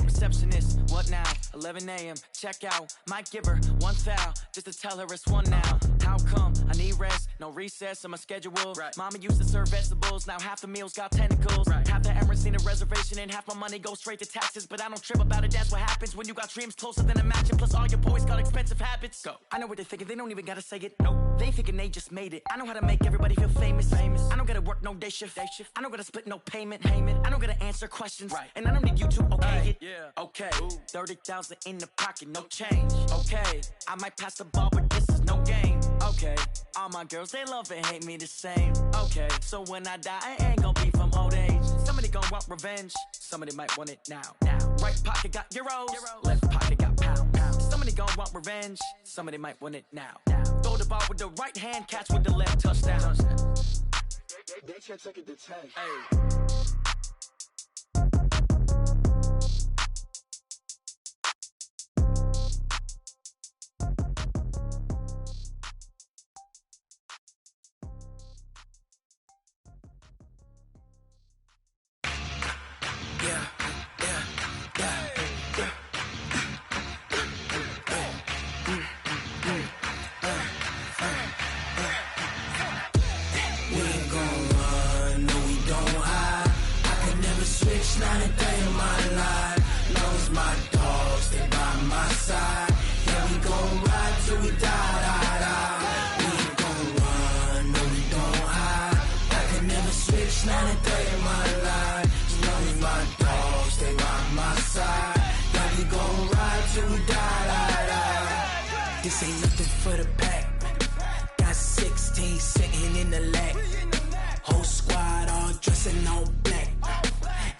Receptionist, what now? 11 a.m., check out. Might give her one foul, just to tell her it's one now. How come? I need rest, No recess in my schedule. Right. Mama used to serve vegetables, now half the meals got tentacles. Right. Half the Emirates need a reservation and half my money goes straight to taxes. But I don't trip about it, that's what happens when you got dreams closer than a mansion. Plus all your boys got expensive habits. Go. I know what they're thinking, they don't even gotta say it. No, they thinking they just made it. I know how to make everybody feel famous. I don't gotta work no day shift. I don't gotta split no payment. I don't gotta answer questions. Right. And I don't need you to okay it. Yeah. Okay. 30,000 in the pocket, no change. Okay. I might pass the ball, but this is no game. Okay. All my girls, they love and hate me the same. Okay. So when I die, I ain't gonna be from old age. Somebody gon' want revenge. Somebody might want it now. Right pocket got euros. Left pocket got pound. Somebody gon' want revenge. Somebody might want it now. Throw the ball with the right hand, catch with the left, touchdown. They can't take it to 10. Hey. This ain't nothing for the pack. Got 16 sitting in the lap. Whole squad all dressing all black.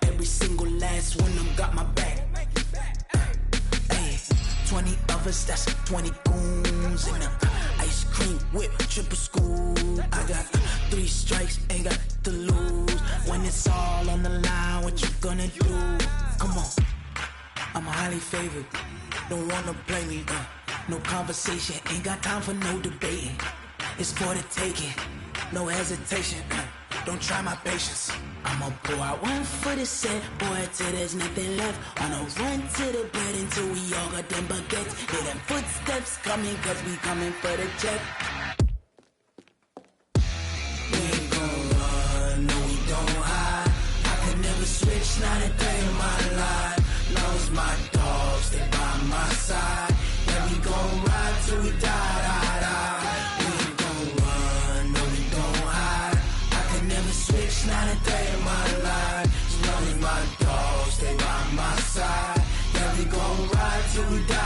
Every single last one of them got my back. Hey, 20 of us, that's 20 goons in the ice cream whip, triple scoop. I got 3 strikes, ain't got to lose. When it's all on the line, what you gonna do? Come on, I'm highly favored. Don't wanna play me, no conversation, ain't got time for no debating. It's for the taking, no hesitation. Don't try my patience. I'ma pour out one for the set, boy, till there's nothing left. On a run to the bed until we all got them baguettes. Hear them footsteps coming, cause we coming for the check. We ain't gon' run, no we don't hide. I can never switch, not a day in my life. Lost my dogs, they by my side. Yeah, we gon' ride till we die. We ain't gon' run, no we don't hide. I can never switch, not a day in my life. As long as my dogs, they by my side. Yeah, we gon' ride till we die.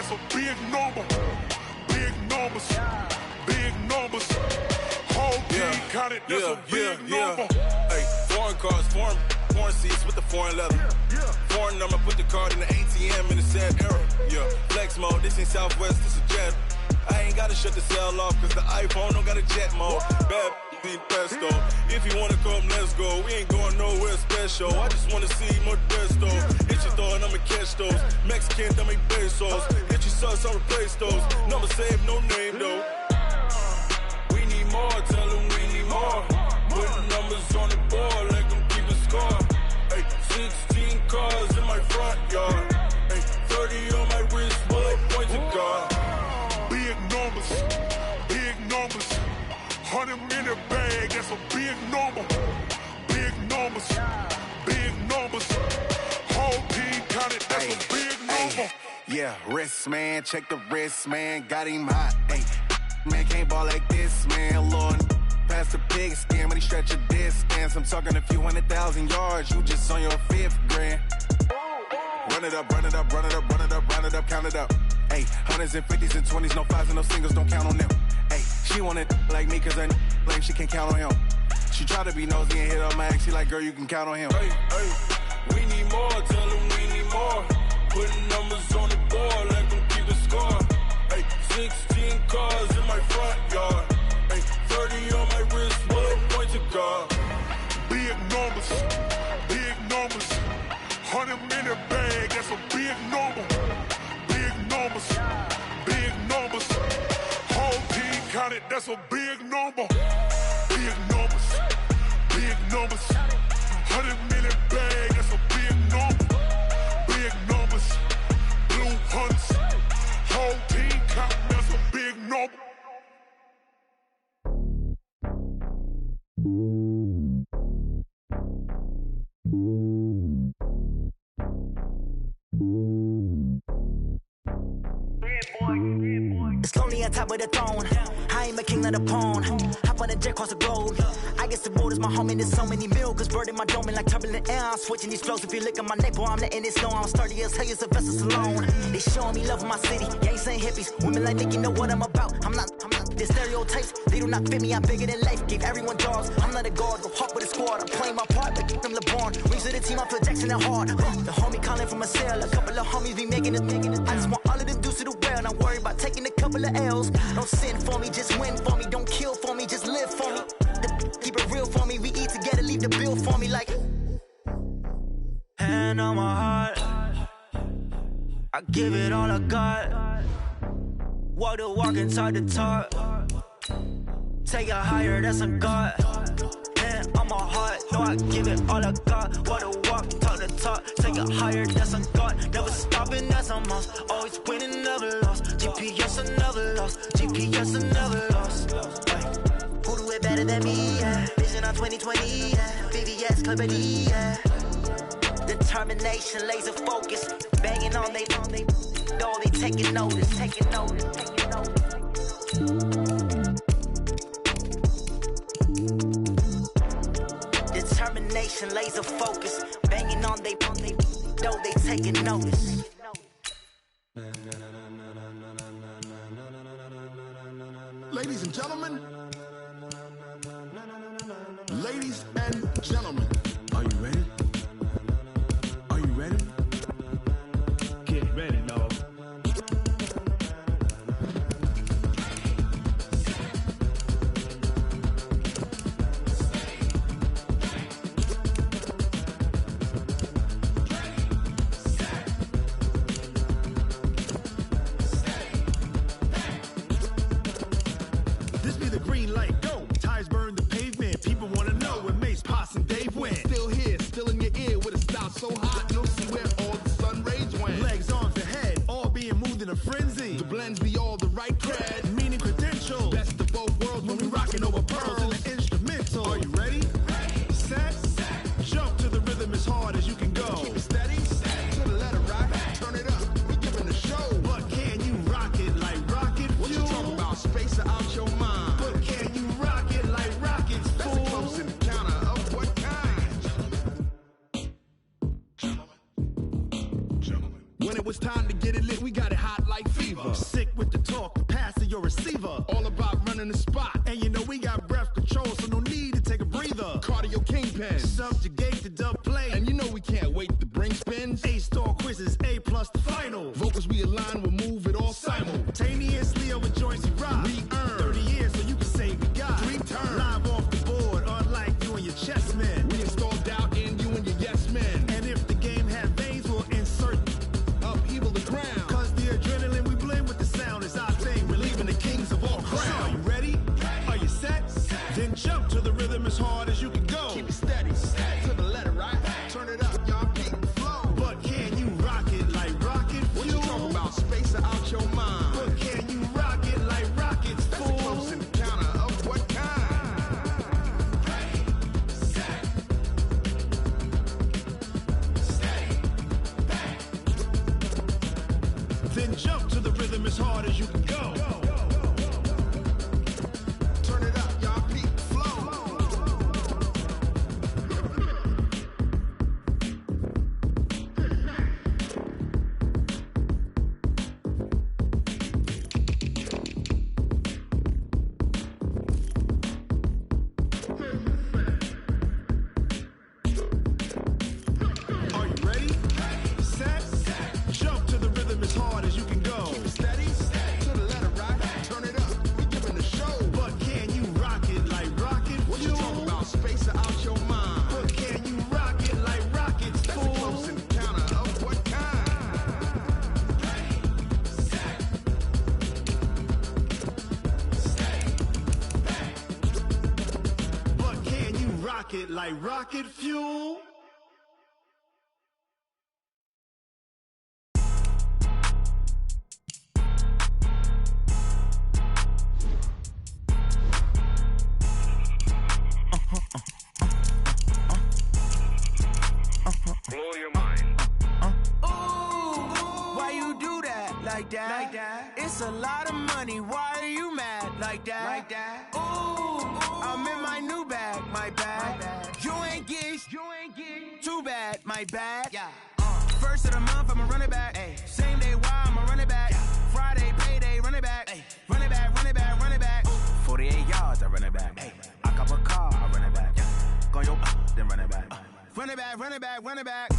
that's a big number. Big numbers, big numbers. Whole team counted, that's a big number. Hey, foreign cars, foreign seats with the foreign leather. Foreign number, put the card in the ATM in the sad era. Yeah, flex mode, this ain't Southwest, this a jet. I ain't gotta shut the cell off, cause the iPhone don't got a jet mode. Bad be pesto. If you wanna come, let's go. We ain't going nowhere special. I just wanna see Modesto. Hit your thought, I'ma catch those. Mexican, dummy pesos. Hit your sus, I'll replace those. Number saved, no name though. We need more, tell them we need more. Putting numbers on the board, let them keep a score. Hey, 16 cars in my front yard. Hey, 30 on my wrist, bullet points to God. Big numbers, big numbers. 100 minute bag, that's a big number. Big numbers, big numbers. Whole team counted, that's a big number. Yeah, wrist man, check the wrist man, got him hot. Hey, man can't ball like this, man. Lord, past the pig skin, but he stretch a distance. I'm talking a few 100,000 yards, you just on your 5th grand. Run it up, run it up, run it up, run it up, run it up, count it up. Hey, 100s and 50s and 20s, no 5s and no singles, don't count on them. Hey, she want it like me, cause her lame, she can't count on him. She try to be nosy and hit on my ex, she like, girl, you can count on him. Hey, hey, we need more, tell them we need more. Putting numbers on the board, let them keep a score. Hey, 16 cars in my front yard. Hey, 30 on my wrist, bullet points to God. Big numbers, big numbers. 100 minute bag, that's a big number. Big numbers, big numbers. Whole team counted, that's a big number. Big numbers, big numbers. 100 minute bag, that's a big number. Big numbers, blue hunts. Whole team counting, that's a big number. It's lonely on top of the throne. I ain't a king of the pawn. Hop on a jet across the globe. I guess the world is my home and there's so many milkers. Bird in my dome and like turbulent air. I'm switching these flows. If you look at my neck, boy, I'm letting it snow. I'm sturdy as hell as a vessel alone. They showing me love in my city. Gangs ain't hippies. Women like Nick, you know what I'm about. I'm not. The stereotypes, they do not fit me. I'm bigger than life. Gave everyone jobs. I'm not a guard. Go hawk with a squad. I'm playing my part, but them LeBron. Rings to the team, I feel Jackson and hard. The homie calling from a cell. A couple of homies be making it. I just want all of them dudes to do well. Not worry about taking a couple of L's. Don't sin for me, just win for me. Don't kill for me, just live for me. Keep it real for me. We eat together, leave the bill for me like. Hand on my heart, I give it all I got. Walk the walk inside the talk. Take it higher, that's a God. Hand on my heart, no, I give it all I got. Walk the walk, talk the talk. Take it higher, that's a God. Never stopping, that's a must. Always winning, never lost. GPS, I never lost. GPS, I never lost. Who do it better than me? Yeah. Vision on 2020. Yeah. VVS, clarity. Yeah. Determination, laser focus. Banging on they know they taking notice. Taking notice. Taking notice. Determination, laser focus. Banging on they know they taking notice. Ladies and gentlemen, ladies and gentlemen, are you ready? Are you ready? Get ready, dog. This be the green light, go. Tires burn the pavement. People wanna know when Mace, Pops, and Dave went. Still here, still in your ear with a style so hot, you'll see where all the sun rays went. Legs, arms, and head, all being moved in a frenzy. The blends be all the right cred, meaning credentials. Best of both worlds when we rockin' over pearls in the instrumental. Are you ready? Set, jump to the rhythm as hard as you can go. Keep it steady, to the letter rock, turn it up, we giving a show. But can you rock it like rocket fuel? What you talking about, space out your mind? But can you rock it like rockets, fool? That's a close encounter of what kind? When it was time to get it lit, we got it hot like fever. Sick with the talk, passing your receiver. All about running the spot. And you know we got breath control, so no need to take a breather. Cardio kingpin, subjugate the dub play. And you know we can't wait to bring spins. A-star quizzes, A+ the final. Vocals we align, we'll move it all simultaneously over joints we rock. We earn 30 years so you can say we got 3 turns. Live off the board, unlike you and your chess men. We install doubt in you and your yes men. And if the game had veins, we'll insert upheaval the ground. Cause the adrenaline we blend with the sound is our thing. We're leaving the kings of all ground. Are you ready? Are you set? Then jump to the rhythm as hard as you can go. Keep it steady, to the letter, right? Turn it up, y'all beat the flow. But can you rock it like rocket fuel? What you talking about? Space out your mind. But can you rock it like rockets, fool? That's a close encounter of what kind? Ready, set, steady, back. Then jump to the rhythm as hard as you can go. Turn it up, y'all beat the flow. Are you ready? Set, jump to the rhythm as hard as you can go. Keep it steady, to the letter, right? Turn it up, we giving the show. But can you rock it like rocket fuel? What you talking about? Space out your mind. But can you rock it like rockets, fool? That's a close encounter of what kind? Ready, set, steady, back. But can you rock it like rocket fuel? Blow your mind. Why you do that like that? Like that? It's a lot of money. Why are you mad like that? Like that? Ooh, I'm in my new bag, my bag. You ain't get too bad, my bad. Yeah. First of the month, I'ma run it back. Ay. Same day, why I'ma run it back. Friday, payday, run it back. Ay. Run it back, run it back, run it back. 48 yards, I run it back. Ay. I cop a car, I run it back. Go yo, then run it back. Run it back, run it back, run it back.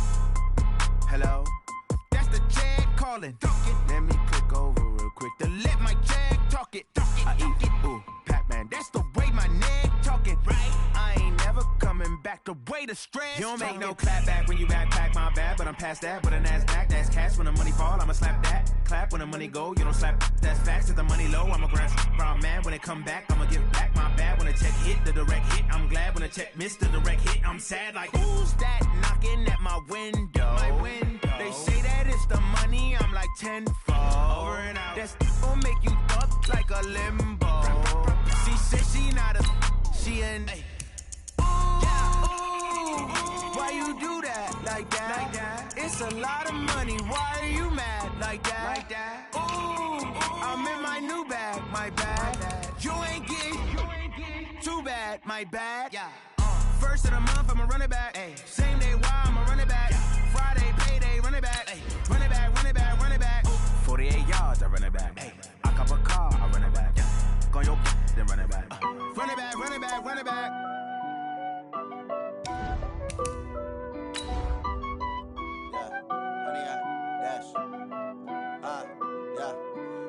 Hello? That's the jag calling. Let me click over real quick to let my jag talk it. I eat it, ooh, Pac-Man. That's the way my neck talking. Right? I ain't never coming back the way the stress. You don't make no clap back when you backpack, my bad. But I'm past that with a NASDAQ. That's cash when the money fall, I'ma slap that. Clap when the money go, you don't slap. That's facts. If the money low, I'ma grab brown man. When it come back, I'ma give back my bad. When the check hit, the direct hit. I'm glad when the check missed the direct hit. I'm sad like, who's that knocking at my window? My window. They say that it's the money, I'm like tenfold. Over and out. That's gon' make you up like a limbo. She said she not a, she an. Why you do that like that? Like that? It's a lot of money. Why are you mad like that? Like that? Ooh, I'm in my new bag, my bag. You ain't get too bad, my bad. Yeah. First of the month, I'ma run it back. Ay. Same day, why I'ma run it back. Friday, payday, run it back. Ay. Run it back, run it back, run it back. 48 yards, I run it back. Ay. I cop a car, I run it back. Go yo, then run it back. Run it back, run it back, run it back.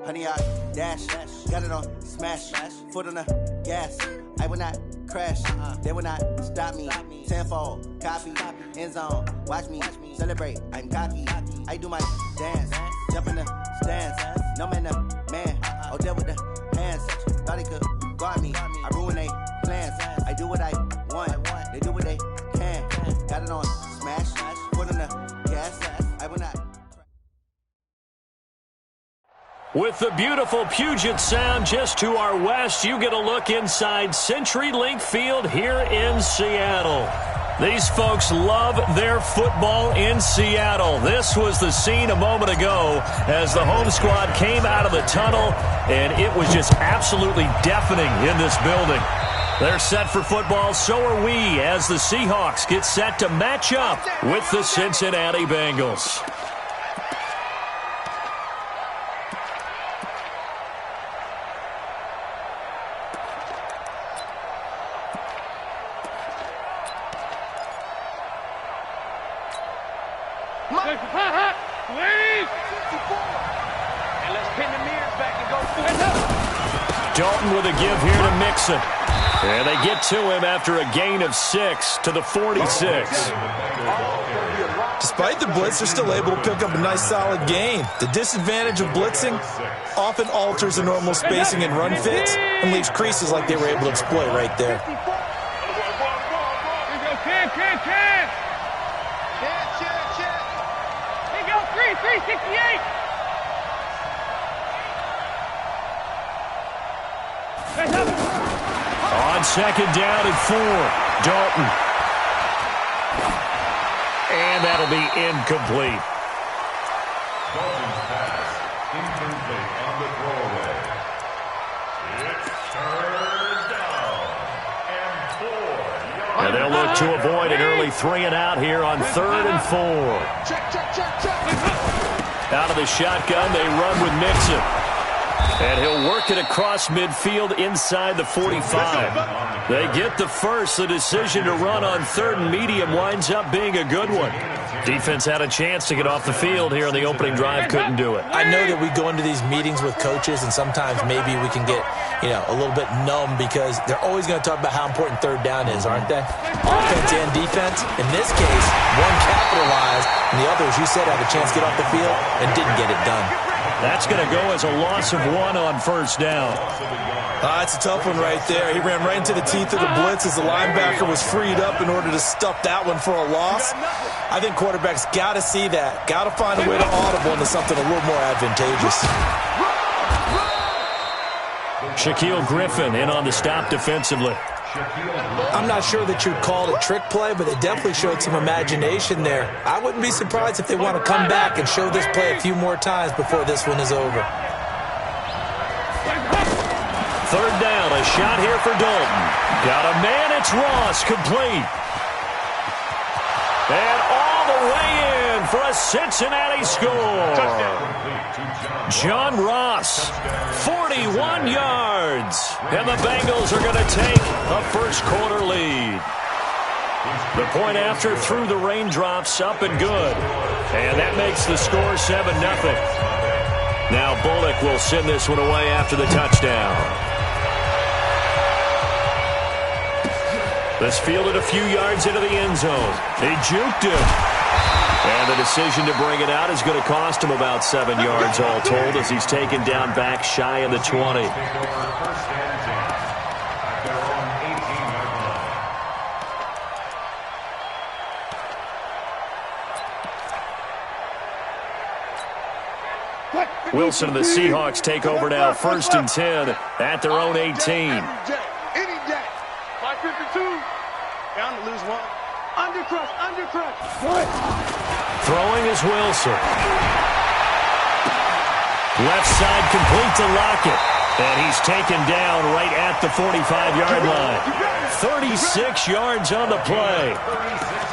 Honey, I dash, got it on smash, foot on the gas. I will not crash, they will not stop me. Tenfold, copy, end zone, watch me celebrate. I'm cocky, I do my dance, jump in the stands. No man, the man, oh, deal with the hands. Thought he could guard me, I ruin they plans. I do what I want, they do what they can. Got it on smash, foot on the gas. I will not. With the beautiful Puget Sound just to our west, you get a look inside CenturyLink Field here in Seattle. These folks love their football in Seattle. This was the scene a moment ago as the home squad came out of the tunnel, and it was just absolutely deafening in this building. They're set for football, so are we, as the Seahawks get set to match up with the Cincinnati Bengals. And let's pin the mirrors back and go for it. Dalton with a give here to Mixon. And they get to him after a gain of 6 to the 46. Despite the blitz, they're still able to pick up a nice solid gain. The disadvantage of blitzing often alters the normal spacing and run fits and leaves creases like they were able to exploit right there. Here go 368. On second down and 4, Dalton. And that'll be incomplete. Dalton's pass, incomplete on the throwaway. It's third down and 4 yards. And they'll look to avoid an early 3 and out here on 3rd and 4. Out of the shotgun, they run with Mixon. And he'll work it across midfield inside the 45. They get the first. The decision to run on 3rd and medium winds up being a good one. Defense had a chance to get off the field here in the opening drive, couldn't do it. I know that we go into these meetings with coaches, and sometimes maybe we can get, a little bit numb because they're always going to talk about how important 3rd down is, aren't they? Offense and defense. In this case, one capitalized, and the other, as you said, had a chance to get off the field and didn't get it done. That's going to go as a loss of 1 on 1st down. It's a tough one right there. He ran right into the teeth of the blitz as the linebacker was freed up in order to stuff that one for a loss. I think quarterbacks got to see that. Got to find a way to audible into something a little more advantageous. Shaquille Griffin in on the stop defensively. I'm not sure that you'd call it a trick play, but they definitely showed some imagination there. I wouldn't be surprised if they want to come back and show this play a few more times before this one is over. 3rd down, a shot here for Dalton. Got a man, it's Ross, complete. And all the way in for a Cincinnati score. John Ross, 41 yards. And the Bengals are going to take a first-quarter lead. The point after through the raindrops, up and good. And that makes the score 7-0. Now Bullock will send this one away after the touchdown. This fielded a few yards into the end zone. He juked him. And the decision to bring it out is going to cost him about 7 yards all told as he's taken down back shy of the 20. Wilson and the Seahawks take over now, 1st and 10 at their own 18. Any day. 552. Down to lose 1. Undercrush. Throwing is Wilson. Left side complete to Lockett. And he's taken down right at the 45-yard line. 36 yards on the play.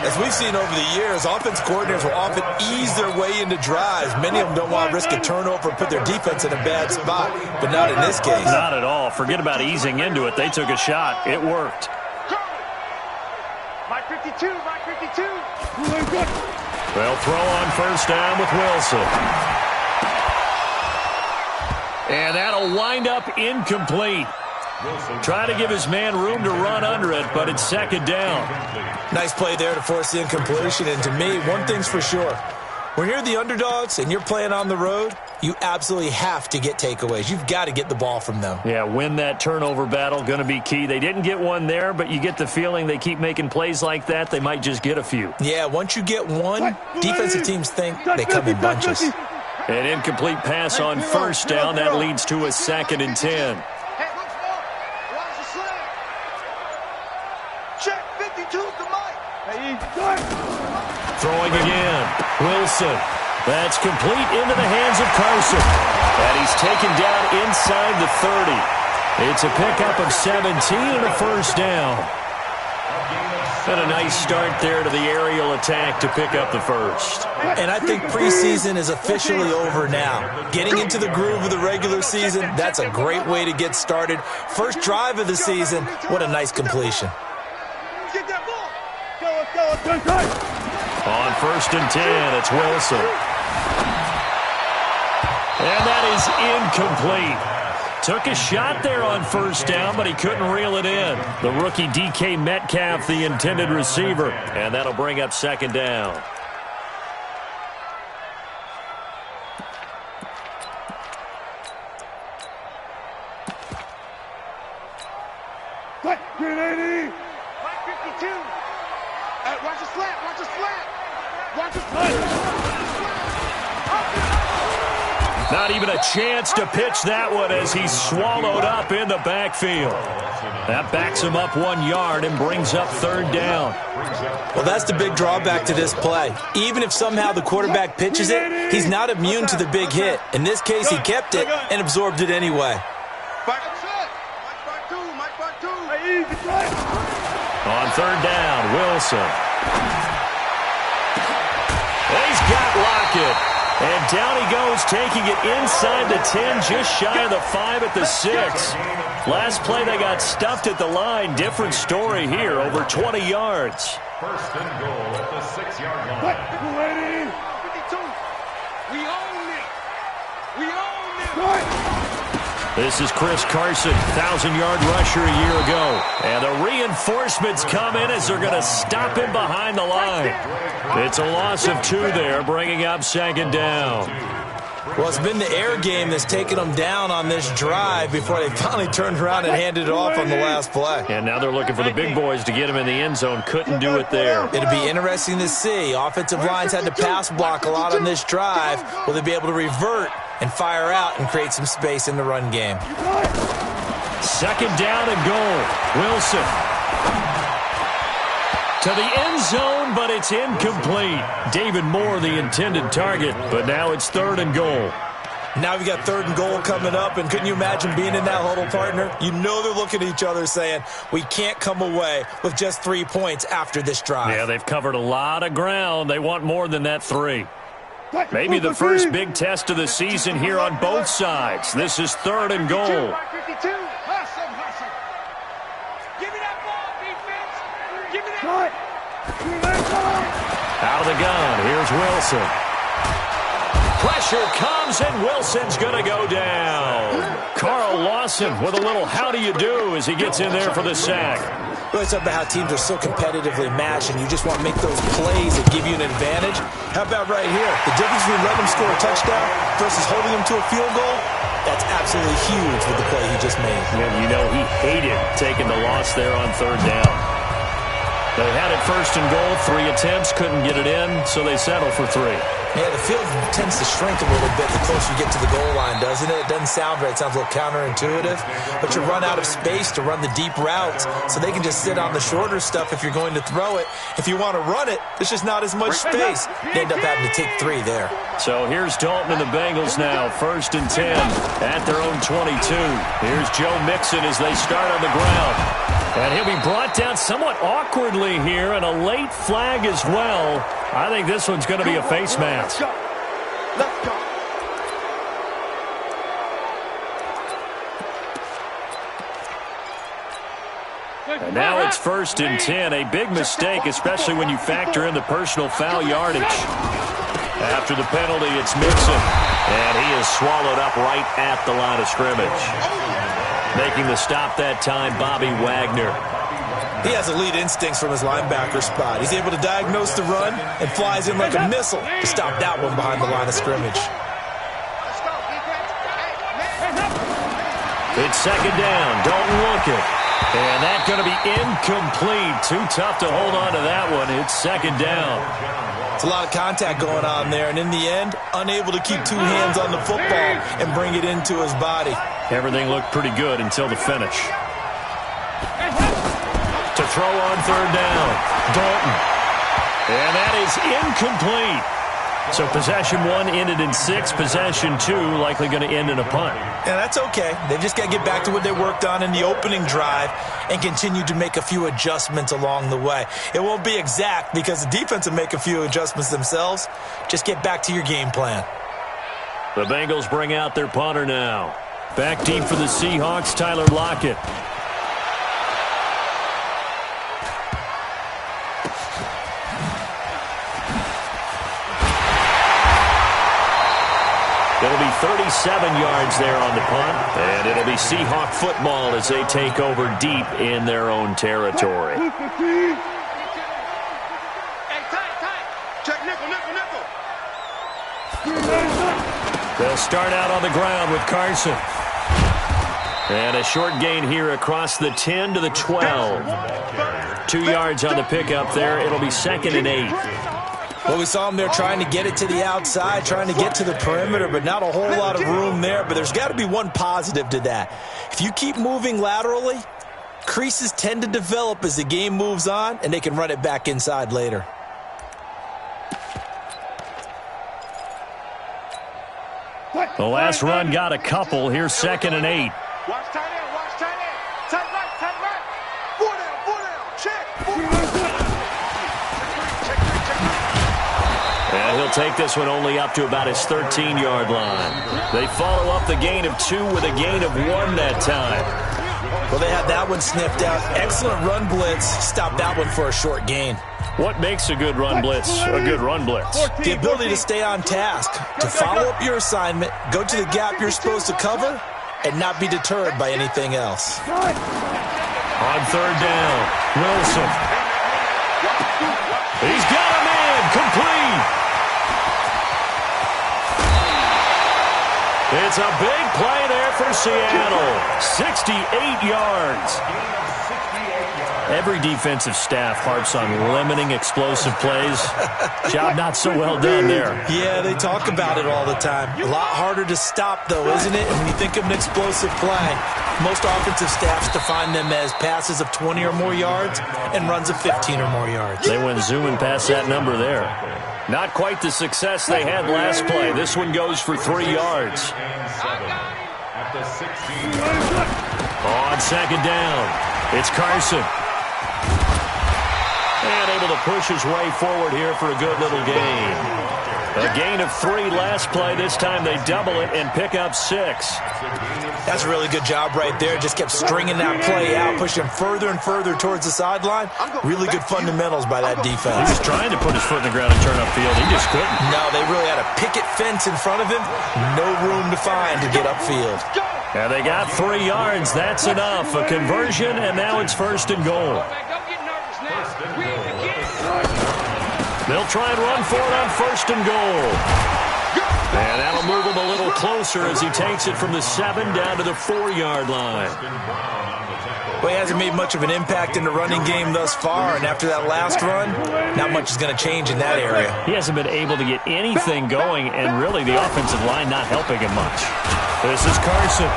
As we've seen over the years, offense coordinators will often ease their way into drives. Many of them don't want to risk a turnover and put their defense in a bad spot, but not in this case. Not at all. Forget about easing into it. They took a shot. It worked. Mike 52. They'll throw on 1st down with Wilson. And that'll wind up incomplete. Trying to give his man room to run under it, but it's 2nd down. Nice play there to force the incompletion. And to me, one thing's for sure. When you're the underdogs and you're playing on the road, you absolutely have to get takeaways. You've got to get the ball from them. Yeah, win that turnover battle, going to be key. They didn't get one there, but you get the feeling they keep making plays like that, they might just get a few. Yeah, once you get one, defensive teams think they come in bunches. An incomplete pass on 1st down. That leads to a 2nd and 10. Check 52 to Mike. Throwing again. Wilson. That's complete into the hands of Carson. And he's taken down inside the 30. It's a pickup of 17 and a 1st down. And a nice start there to the aerial attack to pick up the first. And I think preseason is officially over now. Getting into the groove of the regular season, that's a great way to get started. First drive of the season, what a nice completion. Get that ball. Go. On 1st and 10, it's Wilson. And that is incomplete. Took a shot there on 1st down, but he couldn't reel it in. The rookie DK Metcalf, the intended receiver. And that'll bring up 2nd down. Green 80. 52. Watch the slant. Watch the slant. Watch the slant. Not even a chance to pitch that one as he's swallowed up in the backfield. That backs him up 1 yard and brings up 3rd down. Well, that's the big drawback to this play. Even if somehow the quarterback pitches it, he's not immune to the big hit. In this case, he kept it and absorbed it anyway. On 3rd down, Wilson. He's got Lockett. And down he goes, taking it inside the 10, just shy of the 5 at the 6. Last play, they got stuffed at the line. Different story here, over 20 yards. 1st and goal at the 6-yard line. 52. We own it. We own it. This is Chris Carson, 1,000-yard rusher a year ago. And the reinforcements come in as they're going to stop him behind the line. It's a loss of 2 there, bringing up 2nd down. Well, it's been the air game that's taken them down on this drive before they finally turned around and handed it off on the last play. And now they're looking for the big boys to get him in the end zone. Couldn't do it there. It'll be interesting to see. Offensive lines had to pass block a lot on this drive. Will they be able to revert and fire out and create some space in the run game? 2nd down and goal. Wilson to the end zone, but it's incomplete. David Moore, the intended target, but now it's 3rd and goal. Now we got 3rd and goal coming up, and couldn't you imagine being in that huddle, partner? You know they're looking at each other saying, we can't come away with just 3 points after this drive. Yeah, they've covered a lot of ground. They want more than that 3. Maybe the first big test of the season here on both sides. This is 3rd and goal. 52. Hustle. Give me that ball, defense. Give me that. Out of the gun, here's Wilson. Pressure comes, and Wilson's going to go down. Carl Lawson with a little how do you do as he gets in there for the sack. We always talk about how teams are so competitively matched, and you just want to make those plays that give you an advantage. How about right here? The difference between letting them score a touchdown versus holding them to a field goal, that's absolutely huge with the play he just made. And you know he hated taking the loss there on 3rd down. They had it 1st and goal, 3 attempts, couldn't get it in, so they settle for 3. Yeah, the field tends to shrink a little bit the closer you get to the goal line, doesn't it? It doesn't sound right. It sounds a little counterintuitive. But you run out of space to run the deep routes, so they can just sit on the shorter stuff if you're going to throw it. If you want to run it, there's just not as much space. They end up having to take 3 there. So here's Dalton and the Bengals now, 1st and 10 at their own 22. Here's Joe Mixon as they start on the ground. And he'll be brought down somewhat awkwardly here, and a late flag as well. I think this one's going to be a face mask. Let's go. And now it's 1st and 10. A big mistake, especially when you factor in the personal foul yardage. After the penalty, it's Mixon. And he is swallowed up right at the line of scrimmage. Making the stop that time, Bobby Wagner. He has elite instincts from his linebacker spot. He's able to diagnose the run and flies in like a missile to stop that one behind the line of scrimmage. It's 2nd down. Dalton looking. And that's going to be incomplete. Too tough to hold on to that one. It's 2nd down. It's a lot of contact going on there, and in the end, unable to keep 2 hands on the football and bring it into his body. Everything looked pretty good until the finish. To throw on 3rd down, Dalton. And that is incomplete. So possession 1 ended in 6. Possession 2 likely going to end in a punt. Yeah, that's okay. They've just got to get back to what they worked on in the opening drive and continue to make a few adjustments along the way. It won't be exact because the defense will make a few adjustments themselves. Just get back to your game plan. The Bengals bring out their punter now. Back deep for the Seahawks, Tyler Lockett. It'll be 37 yards there on the punt, and it'll be Seahawk football as they take over deep in their own territory. They'll start out on the ground with Carson. And a short gain here across the 10 to the 12. 2 yards on the pickup there. It'll be 2nd and 8. Well, we saw him there trying to get it to the outside, trying to get to the perimeter, but not a whole lot of room there. But there's got to be one positive to that. If you keep moving laterally, creases tend to develop as the game moves on, and they can run it back inside later. The last run got a couple. Here's 2nd and 8. Watch tight end, watch tight end. Tight right. 4 down, check. And he'll take this one only up to about his 13-yard line. They follow up the gain of 2 with a gain of 1 that time. Well, they had that one sniffed out. Excellent run blitz. Stopped that one for a short gain. What makes a good run blitz a good run blitz? The ability to stay on task, to follow up your assignment, go to the gap you're supposed to cover, and not be deterred by anything else. On 3rd down, Wilson. He's got a man, complete. It's a big play there for Seattle. 68 yards. Every defensive staff harps on limiting explosive plays. Job not so well done there. Yeah, they talk about it all the time. A lot harder to stop, though, isn't it? When you think of an explosive play, most offensive staffs define them as passes of 20 or more yards and runs of 15 or more yards. They went zooming past that number there. Not quite the success they had last play. This one goes for 3 yards. On 2nd down, it's Carson. And able to push his way forward here for a good little gain. A gain of 3 last play. This time they double it and pick up 6. That's a really good job right there. Just kept stringing that play out, pushing him further and further towards the sideline. Really good fundamentals by that defense. He was trying to put his foot in the ground and turn upfield. He just couldn't. No, they really had a picket fence in front of him. No room to find to get upfield. And they got 3 yards. That's enough. A conversion, and now it's 1st and goal. They'll try and run for it on 1st and goal. And that'll move him a little closer as he takes it from the 7 down to the 4-yard line. Well, he hasn't made much of an impact in the running game thus far, and after that last run, not much is going to change in that area. He hasn't been able to get anything going, and really the offensive line not helping him much. This is Carson,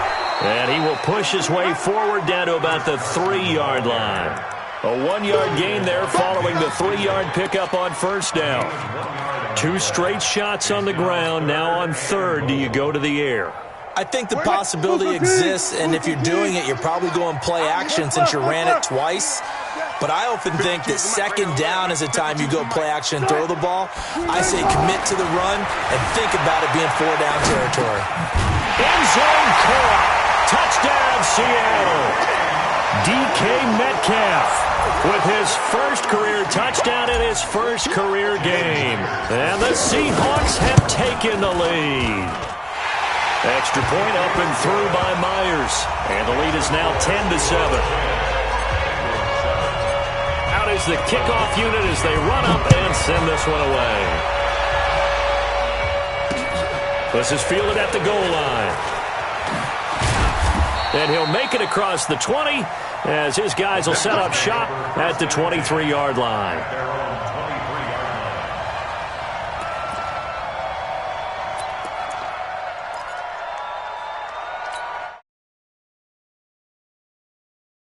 and he will push his way forward down to about the 3-yard line. A 1-yard gain there following the 3-yard pickup on 1st down. 2 straight shots on the ground. Now on 3rd, do you go to the air? I think the possibility exists, and if you're doing it, you're probably going play action since you ran it twice. But I often think that 2nd down is the time you go play action and throw the ball. I say commit to the run and think about it being 4-down territory. End zone caught. Touchdown, Seattle. DK Metcalf with his first career touchdown in his first career game. And the Seahawks have taken the lead. Extra point up and through by Myers. And the lead is now 10-7. Out is the kickoff unit as they run up and send this one away. This is fielded at the goal line. And he'll make it across the 20 as his guys will set up shop at the 23-yard line.